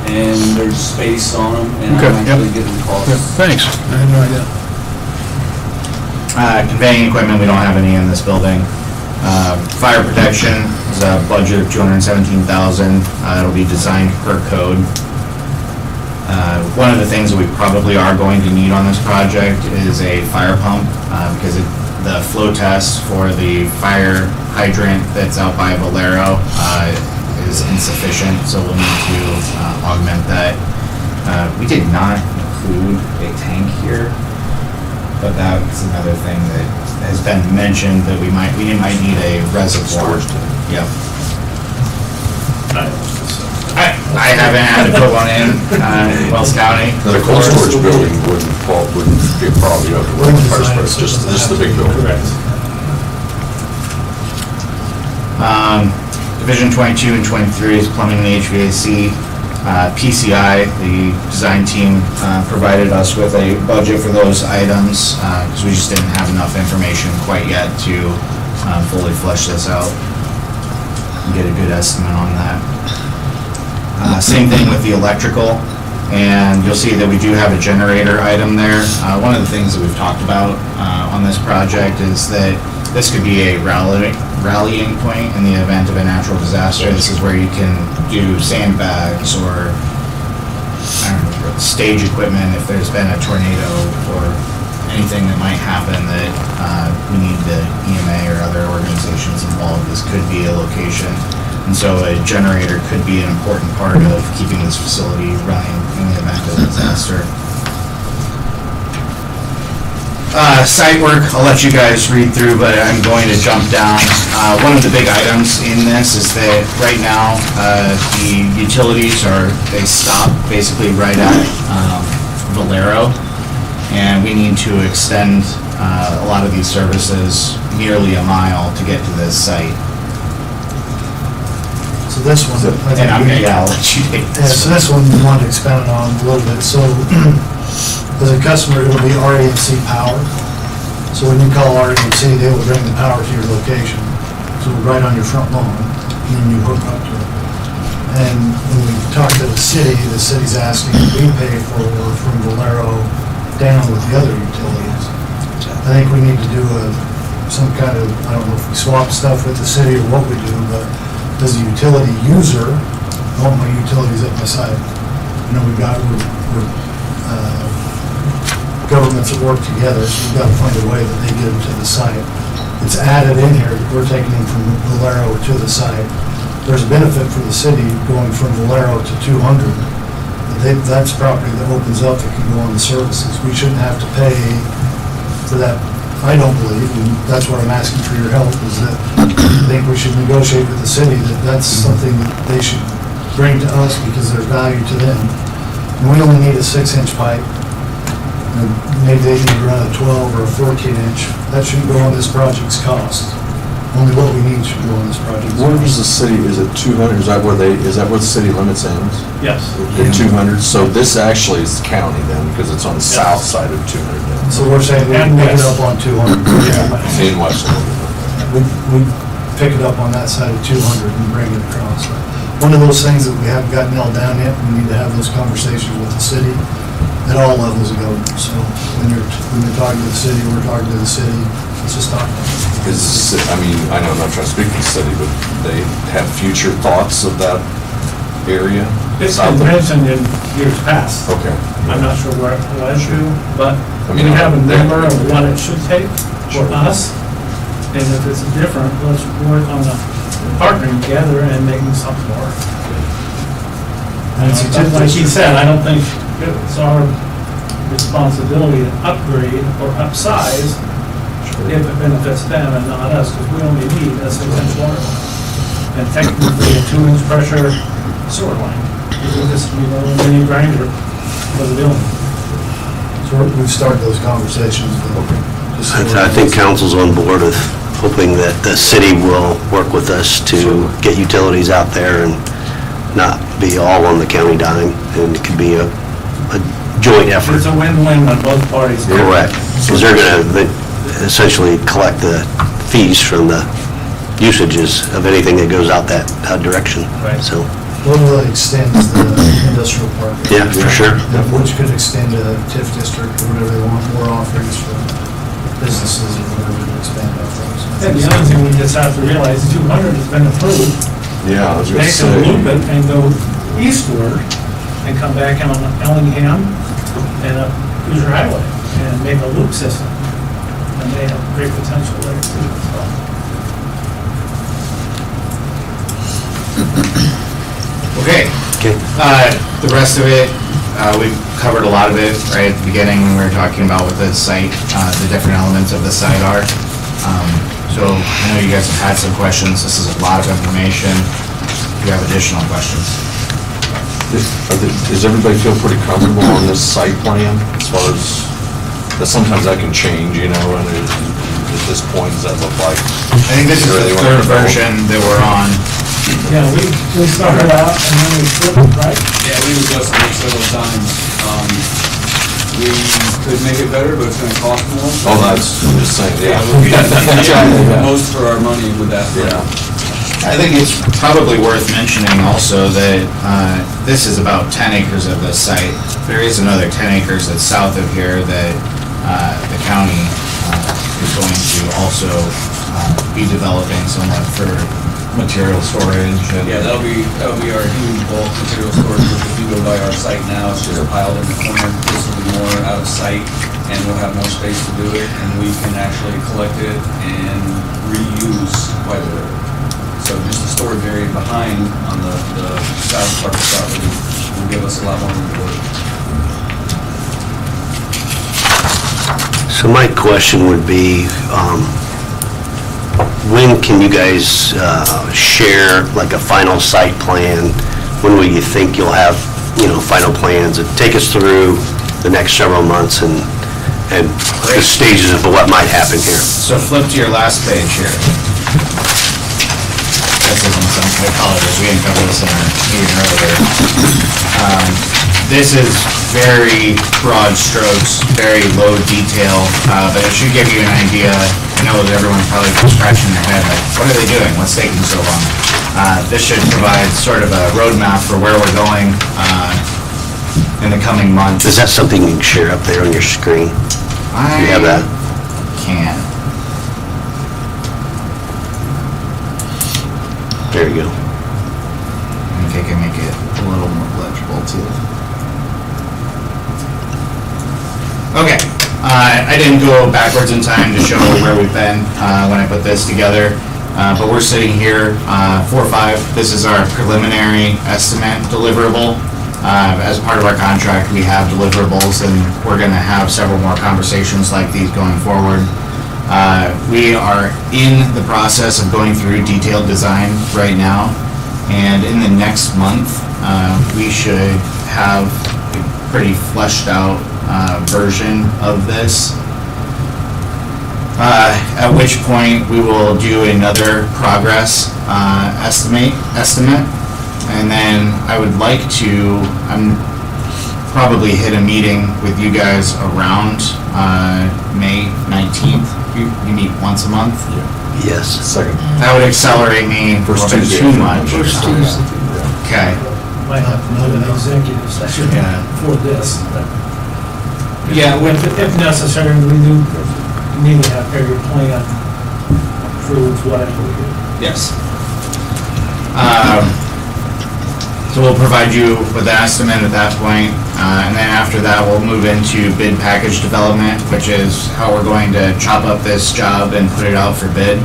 and there's space on them, and Okay, I'm actually getting calls. Thanks. I had no idea. Conveying equipment, we don't have any in this building. Fire protection is a budget of $217,000. It'll be designed per code. One of the things that we probably are going to need on this project is a fire pump, because the flow test for the fire hydrant that's out by Valero is insufficient, so we'll need to augment that. We did not include a tank here, but that's another thing that has been mentioned, that we might need a reservoir. Yep. I haven't had to put one in Wells County. The cold storage building wouldn't be a problem, you have to work on the first place, just the big building. Correct. Division 22 and 23 is plumbing and HVAC. PCI, the design team, provided us with a budget for those items, because we just didn't have enough information quite yet to fully flesh this out and get a good estimate on that. Same thing with the electrical, and you'll see that we do have a generator item there. One of the things that we've talked about on this project is that this could be a rallying point in the event of a natural disaster. This is where you can do sandbags or stage equipment if there's been a tornado or anything that might happen that we need the EMA or other organizations involved. This could be a location. And so a generator could be an important part of keeping this facility running in the event of a disaster. Site work, I'll let you guys read through, but I'm going to jump down. One of the big items in this is that right now, the utilities they stop basically right at Valero, and we need to extend a lot of these services nearly a mile to get to this site. So this one, And I'll let you take yeah, this. so this one we wanted to expand on a little bit. So as a customer, it'll be REMC power. So when you call REMC, they will bring the power to your location. So right on your front lawn, and then you hook up to it. And when we talk to the city's asking if we pay for from Valero down with the other utilities. I think we need to do some kind of, I don't know if we swap stuff with the city or what we do, but as a utility user, I want my utilities at my site. You know, we're governments that work together, so we've got to find a way that they get them to the site. It's added in here, we're taking them from Valero to the site. There's a benefit for the city going from Valero to 200. That's property that opens up that can go on the services. We shouldn't have to pay for that, I don't believe, and that's where I'm asking for your help, is that I think we should negotiate with the city that that's something that they should bring to us because there's value to them. And we only need a 6-inch pipe. And maybe they need to run a 12 or a 14-inch. That shouldn't go on this project's cost. Only what we need should go on this project. Where does the city, is it 200, is that where the city limits ends? Yes. At 200, so this actually is county then, because it's on the south side of 200 then. So we're saying we And pick it west. up on 200. In West. We pick it up on that side of 200 and bring it across. One of those things that we haven't got nailed down yet, we need to have those conversations with the city at all levels of government. So when you're talking to the city, we're talking to the city, let's just talk about it. I mean, I know I'm not trying to speak for the city, but they have future thoughts of that area? It's South been of- mentioned in years past. Okay. I'm not sure where it led to, but I we mean, have a number of what it should take for us. And if it's different, let's work on partnering together and making something work. And it's just like he said, I don't think it's our responsibility to upgrade or upsize if it benefits them and not us, because we only need a 6-inch water line. And technically a 2-inch pressure sewer line. Because we know a mini grinder for the building. So we've started those conversations. I think council's on board with hoping that the city will work with us to get utilities out there and not be all on the county dime, and it could be a joint effort. It's a win-win on both parties. Correct. Because they're going to essentially collect the fees from the usages of anything that goes out that direction. Right. So, What really extends the industrial park. yeah, for sure. Which could extend to TIF district or whatever they want, more offerings for businesses or whatever to expand offerings. And the other thing we just have to realize, 200 has been approved. Yeah, I was They gonna can loop say, it and go eastward and come back on Ellingham and up Hoosier Highway and make a loop system. And they have great potential there too, so. Okay. Okay. The rest of it, we've covered a lot of it right at the beginning when we were talking about what the site, the different elements of the site are. So I know you guys have had some questions. This is a lot of information. If you have additional questions. Does everybody feel pretty comfortable on this site plan as far as, that sometimes that can change, you know, and at this point, does that look like? I think this is the third version that we're on. Yeah, we started out and then we flipped, right? Yeah, we adjusted it several times. We could make it better, but it's gonna cost more. Oh, that's, I'm just saying, yeah. We got the most for our money with that. Yeah. I think it's probably worth mentioning also that this is about 10 acres of this site. There is another 10 acres that's south of here that the county is going to also be developing somewhat for material storage. Yeah, that'll be our huge bulk material storage, which if you go by our site now, it's just piled in the corner. This will be more out of sight, and we'll have more space to do it, and we can actually collect it and reuse quite a bit. So just the storage area behind on the south part of the property will give us a lot more room to work. So my question would be, when can you guys share like a final site plan? When will you think you'll have, final plans? And take us through the next several months and the stages of what might happen here. So flip to your last page here. This isn't some, I apologize, we didn't cover this in our meeting earlier. This is very broad strokes, very low detail, but it should give you an idea. I know that everyone's probably scratching their head, like, what are they doing? What's taking so long? This should provide sort of a roadmap for where we're going in the coming months. Is that something you can share up there on your screen? Do you have that? Can. There you go. I think I can make it a little more legible too. Okay, I didn't go backwards in time to show where we've been when I put this together, but we're sitting here, 4-5. This is our preliminary estimate deliverable. As part of our contract, we have deliverables, and we're going to have several more conversations like these going forward. We are in the process of going through detailed design right now, and in the next month, we should have a pretty fleshed out version of this. At which point, we will do another progress estimate, and then I would like to probably hit a meeting with you guys around May 19th. You meet once a month? Yes. Second. That would accelerate me First a little bit Tuesday. too much. First Tuesday. Okay. Might have another executive session Yeah. for this. Yeah, If necessary, we do need to have area plan approved, whatever we do. Yes. So we'll provide you with the estimate at that point, and then after that, we'll move into bid package development, which is how we're going to chop up this job and put it out for bid.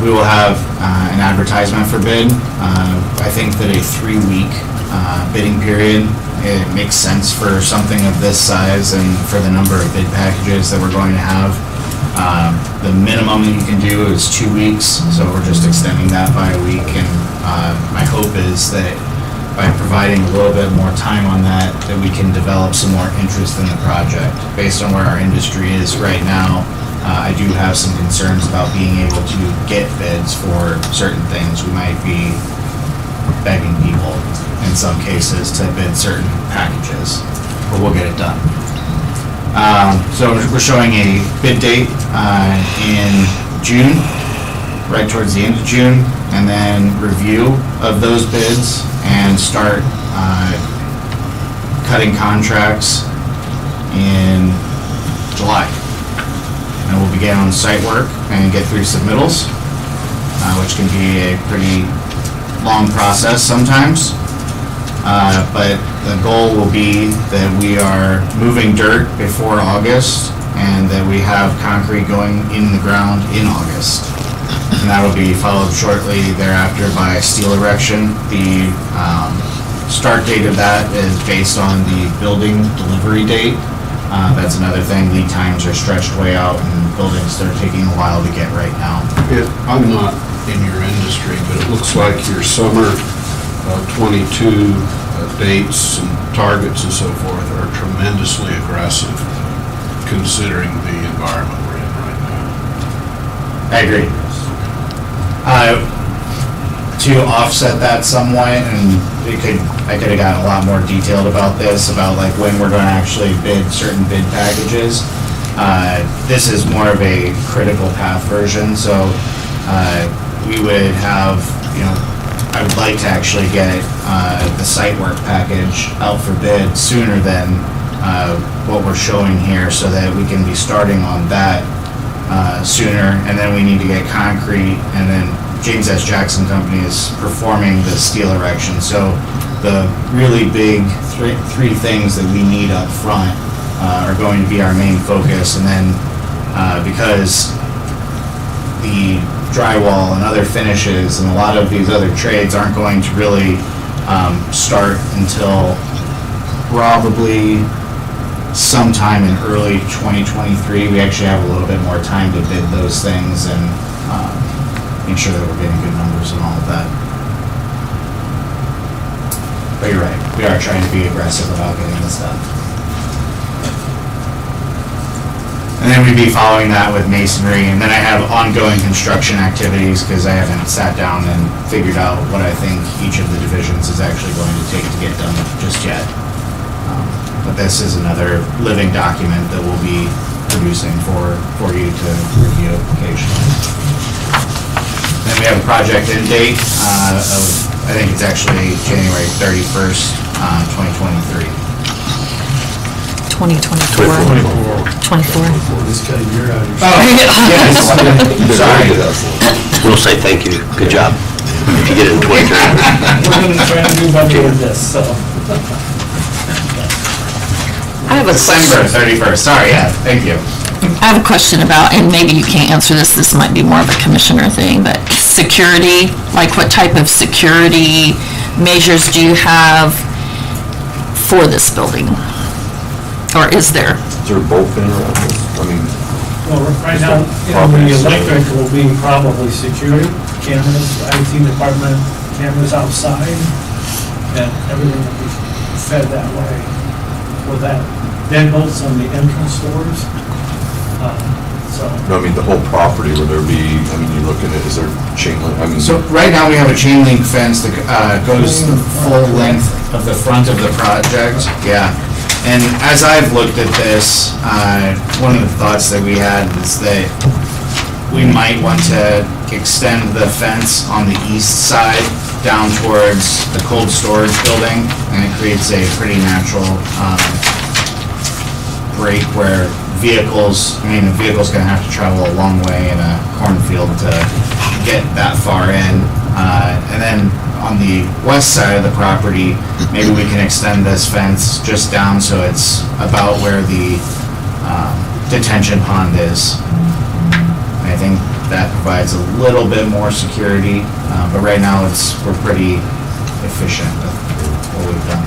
We will have an advertisement for bid. I think that a 3-week bidding period, it makes sense for something of this size and for the number of bid packages that we're going to have. The minimum that you can do is 2 weeks, so we're just extending that by a week, and my hope is that by providing a little bit more time on that we can develop some more interest in the project. Based on where our industry is right now, I do have some concerns about being able to get bids for certain things. We might be begging people in some cases to bid certain packages, but we'll get it done. So we're showing a bid date in June, right towards the end of June, and then review of those bids and start cutting contracts in July. And we'll begin on site work and get through submittals, which can be a pretty long process sometimes. But the goal will be that we are moving dirt before August and that we have concrete going in the ground in August. And that will be followed shortly thereafter by steel erection. The start date of that is based on the building delivery date. That's another thing, lead times are stretched way out and buildings are taking a while to get right now. I'm not in your industry, but it looks like your summer 22 dates and targets and so forth are tremendously aggressive considering the environment we're in right now. I agree. To offset that somewhat, and I could have gotten a lot more detailed about this, about like when we're going to actually bid certain bid packages. This is more of a critical path version, so we would have, I would like to actually get the site work package out for bid sooner than what we're showing here, so that we can be starting on that sooner, and then we need to get concrete, and then James S. Jackson Company is performing the steel erection. So the really big three things that we need up front are going to be our main focus, and then because the drywall and other finishes and a lot of these other trades aren't going to really start until probably sometime in early 2023. We actually have a little bit more time to bid those things and make sure that we're getting good numbers and all of that. But you're right, we are trying to be aggressive about getting this done. And then we'd be following that with masonry, and then I have ongoing construction activities because I haven't sat down and figured out what I think each of the divisions is actually going to take to get done just yet. But this is another living document that we'll be producing for you to review occasionally. Then we have a project end date of, I think it's actually January 31st, 2023. 2024. 24. This got a year out of your. Oh, yes. Sorry. We'll say thank you. Good job. If you get it in 23. We're gonna try to do better with this, so. I have a December question. 31st, sorry, yeah, thank you. I have a question about, and maybe you can't answer this might be more of a commissioner thing, but security, like what type of security measures do you have for this building? Or is there? Is there a bolt in around this? I mean, Well, right now, the electric will be probably security, cameras, IT department, cameras outside, and everything will be fed that way with that deadbolts on the entrance doors. no, I mean, the whole property, would there be, I mean, you're looking at, is there chain link? I mean, So right now, we have a chain link fence that goes the full length of the front of the project, yeah. And as I've looked at this, one of the thoughts that we had is that we might want to extend the fence on the east side down towards the cold storage building, and it creates a pretty natural break where the vehicle's gonna have to travel a long way in a cornfield to get that far in. And then on the west side of the property, maybe we can extend this fence just down so it's about where the detention pond is. I think that provides a little bit more security, but right now we're pretty efficient with what we've done.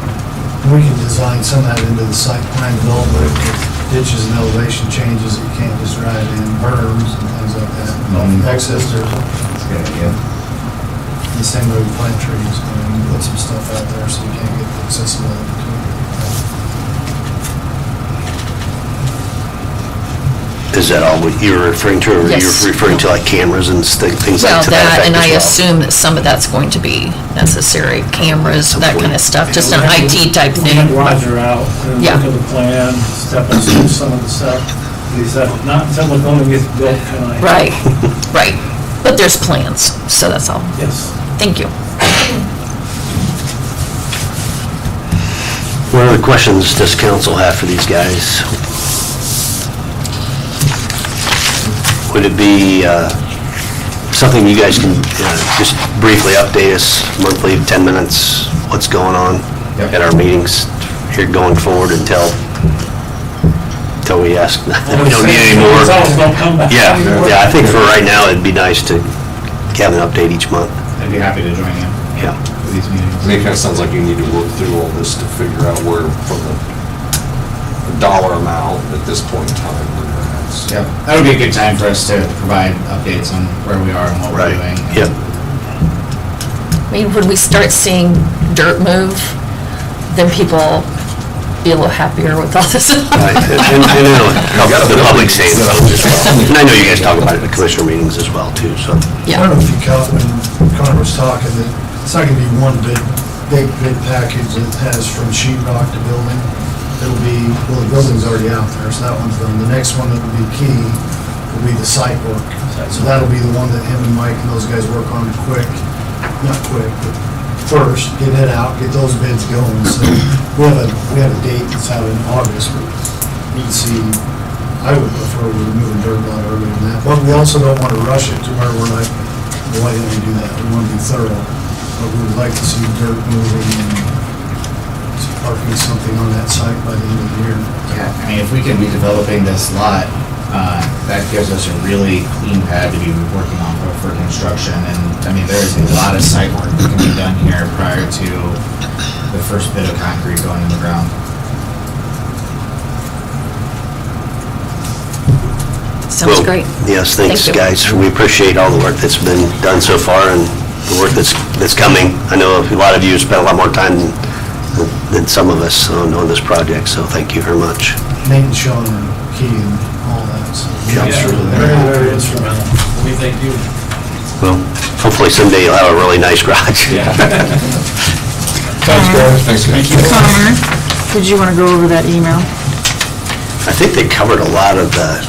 We can design some of that into the site plan development, ditches and elevation changes that you can't just drive in, berms and things like that. Access, there's That's a good idea. the same way we plant trees, we can put some stuff out there so you can't get accessibility to it. Is that all what you're referring to, or Yes. you're referring to like cameras and things Well, like to that that, effect and as I well? assume that some of that's going to be necessary, cameras, that kind of stuff, just an IT type We thing. had Roger out and Yeah. look at the plan, step us through some of the stuff. He said, not until the building gets built can I. Right, right. But there's plans, so that's all. Yes. Thank you. What other questions does council have for these guys? Would it be something you guys can just briefly update us monthly, 10 minutes, what's going on? Yep. at our meetings here going forward until we ask, we don't need any more. Results don't come back. Yeah, I think for right now, it'd be nice to have an update each month. I'd be happy to join you Yeah. for these meetings. I mean, it kind of sounds like you need to work through all this to figure out where, from the dollar amount at this point in time, where you're at. So- Yep, that would be a good time for us to provide updates on where we are and what we're doing. Yep. I mean, when we start seeing dirt move, then people be a little happier with all this. Right, and it'll help the public saying so as well. And I know you guys talk about it at commissioner meetings as well, too, so. I don't know if you caught when Connor was talking, that it's not gonna be one big package that has from sheet rock to building. It'll be, well, the building's already out there, so that one's done. The next one that will be key will be the site work. So that'll be the one that him and Mike and those guys work on not quick, but first, get it out, get those bids going. So we have a date that's out in August, but you can see, I would prefer we were moving dirt a lot earlier than that. But we also don't want to rush it to where we're like, well, why didn't we do that? We want to be thorough, but we would like to see dirt moving and parking something on that site by the end of the year. Yeah, I mean, if we can be developing this lot, that gives us a really clean pad to be working on for construction. And, I mean, there's a lot of site work that can be done here prior to the first bit of concrete going in the ground. Sounds Well, great. Yes, thanks, Thank you. guys. We appreciate all the work that's been done so far and the work that's coming. I know a lot of you spent a lot more time than some of us on this project, so thank you very much. Nate and Sean are key and all that, so. Very, very instrumental. We thank you. Well, hopefully someday you'll have a really nice garage. Thanks, guys. Thanks, guys. Connor, did you want to go over that email? I think they covered a lot of the,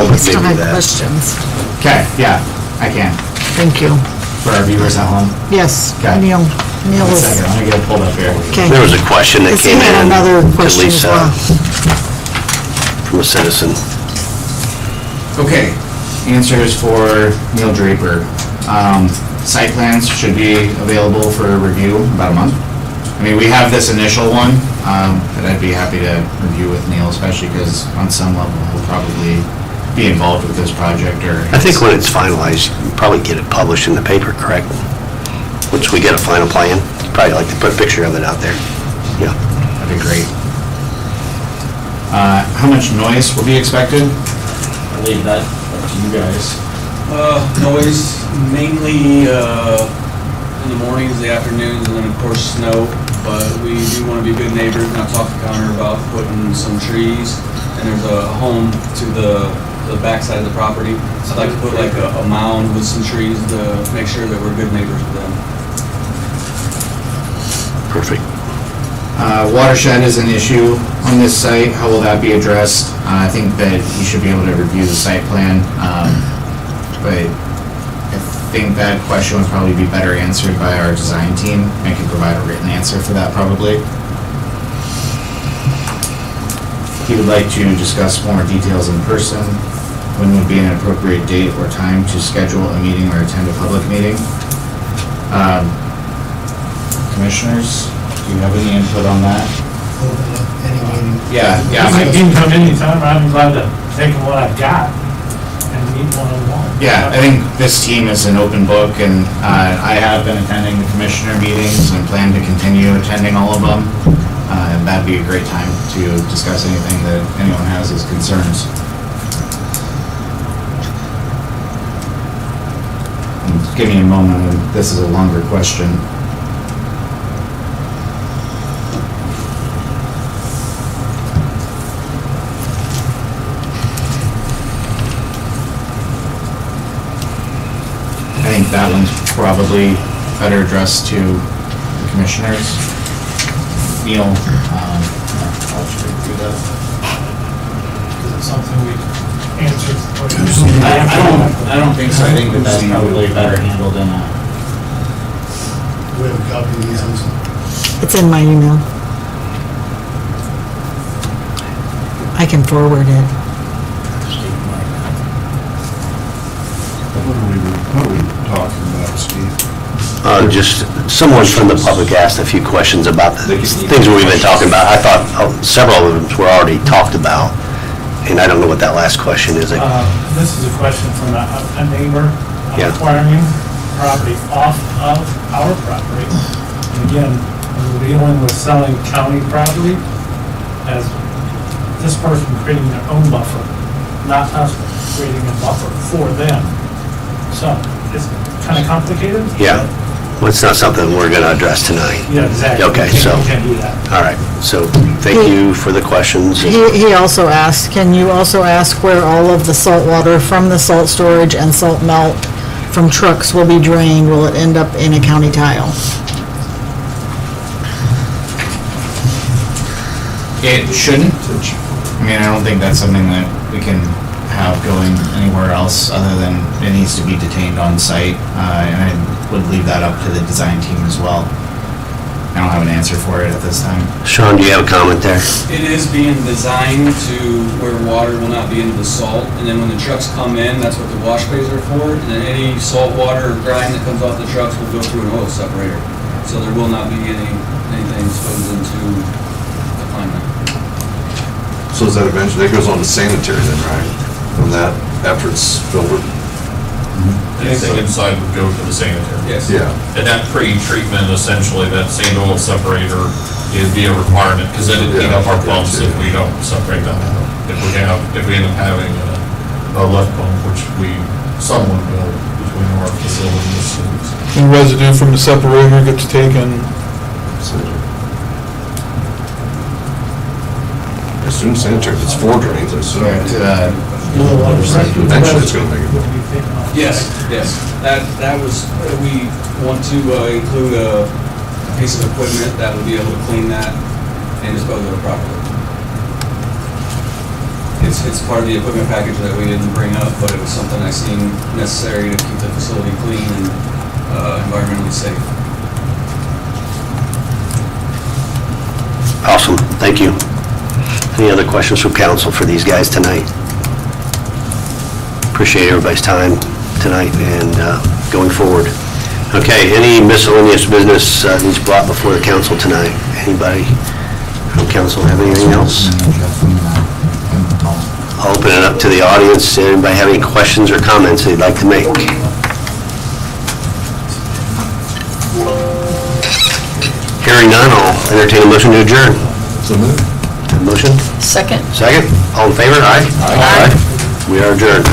We still maybe have that. questions. Okay, yeah, I can, Thank you. for our viewers at home. Yes, Okay. Neil One was, second, let me get it pulled up here. okay. There was a question that Because he came in. had another to question as Lisa well. From a citizen. Okay, answers for Neil Draper. Site plans should be available for review in about a month. I mean, we have this initial one that I'd be happy to review with Neil, especially because on some level he'll probably be involved with this project or. I think when it's finalized, you probably get it published in the paper, correct? Once we get a final plan, you'd probably like to put a picture of it out there. Yeah. That'd be great. How much noise will be expected? I'll leave that up to you guys. Noise mainly in the mornings, the afternoons, and then of course snow. But we do want to be good neighbors, and I've talked to Connor about putting some trees. And there's a home to the backside of the property. So I'd like to put like a mound with some trees to make sure that we're good neighbors with them. Perfect. Watershed is an issue on this site. How will that be addressed? I think that you should be able to review the site plan. But I think that question would probably be better answered by our design team. I can provide a written answer for that probably. He would like to discuss more details in person. When would be an appropriate date or time to schedule a meeting or attend a public meeting? Commissioners, do you have any input on that? Open up any meeting. Yeah. You can come anytime, I'm glad to take what I've got and meet one-on-one. Yeah, I think this team is an open book, and I have been attending the commissioner meetings and plan to continue attending all of them. And that'd be a great time to discuss anything that anyone has as concerns. And give me a moment, this is a longer question. I think that one's probably better addressed to the commissioners. Neil, I'll just read through that. Is it something we answered? I don't think so. I think that that's probably better handled in a. We have a copy of these also. It's in my email. I can forward it. What are we talking about, Steve? Just Someone from the public asked a few questions about the things we've been talking about. I thought several of them were already talked about, and I don't know what that last question is. This is a question from a neighbor Yeah. acquiring property off of our property. And again, when we're dealing with selling county property, as this person creating their own buffer, not us creating a buffer for them. So it's kind of complicated. Yeah, well, it's not something we're going to address tonight. Yeah, exactly. Okay, so, We can't do that. all right, so thank you for the questions. He also asked, can you also ask where all of the salt water from the salt storage and salt melt from trucks will be drained? Will it end up in a county tile? It shouldn't. I mean, I don't think that's something that we can have going anywhere else other than it needs to be detained on site. And I would leave that up to the design team as well. I don't have an answer for it at this time. Sean, do you have a comment there? It is being designed to where water will not be into the salt, and then when the trucks come in, that's what the wash bays are for, and then any salt water or grime that comes off the trucks will go through an oil separator. So there will not be anything exposed into the climate. So is that eventually, that goes on to sanitary then, right? From that, after it's filtered? Anything inside would go to the sanitary. Yes. Yeah. And that pre-treatment, essentially, that sand oil separator is be a requirement, because then it'd heat up our pumps if we don't separate them out. If we end up having a left pump, which someone will, between our facilities. And residue from the separator gets taken. I assume sanitary, if it's 4 drains, I assume. Eventually it's gonna make it. Yes, yes. That was, we want to include a piece of equipment that will be able to clean that and dispose of it properly. It's part of the equipment package that we didn't bring up, but it was something I seen necessary to keep the facility clean and environmentally safe. Awesome, thank you. Any other questions from council for these guys tonight? Appreciate everybody's time tonight and going forward. Okay, any miscellaneous business needs brought before the council tonight? Anybody from council have anything else? I'll open it up to the audience. Anybody have any questions or comments they'd like to make? Hearing none, I'll entertain a motion to adjourn. So moved. Motion? Second. Second? All in favor? Aye? Aye. We are adjourned.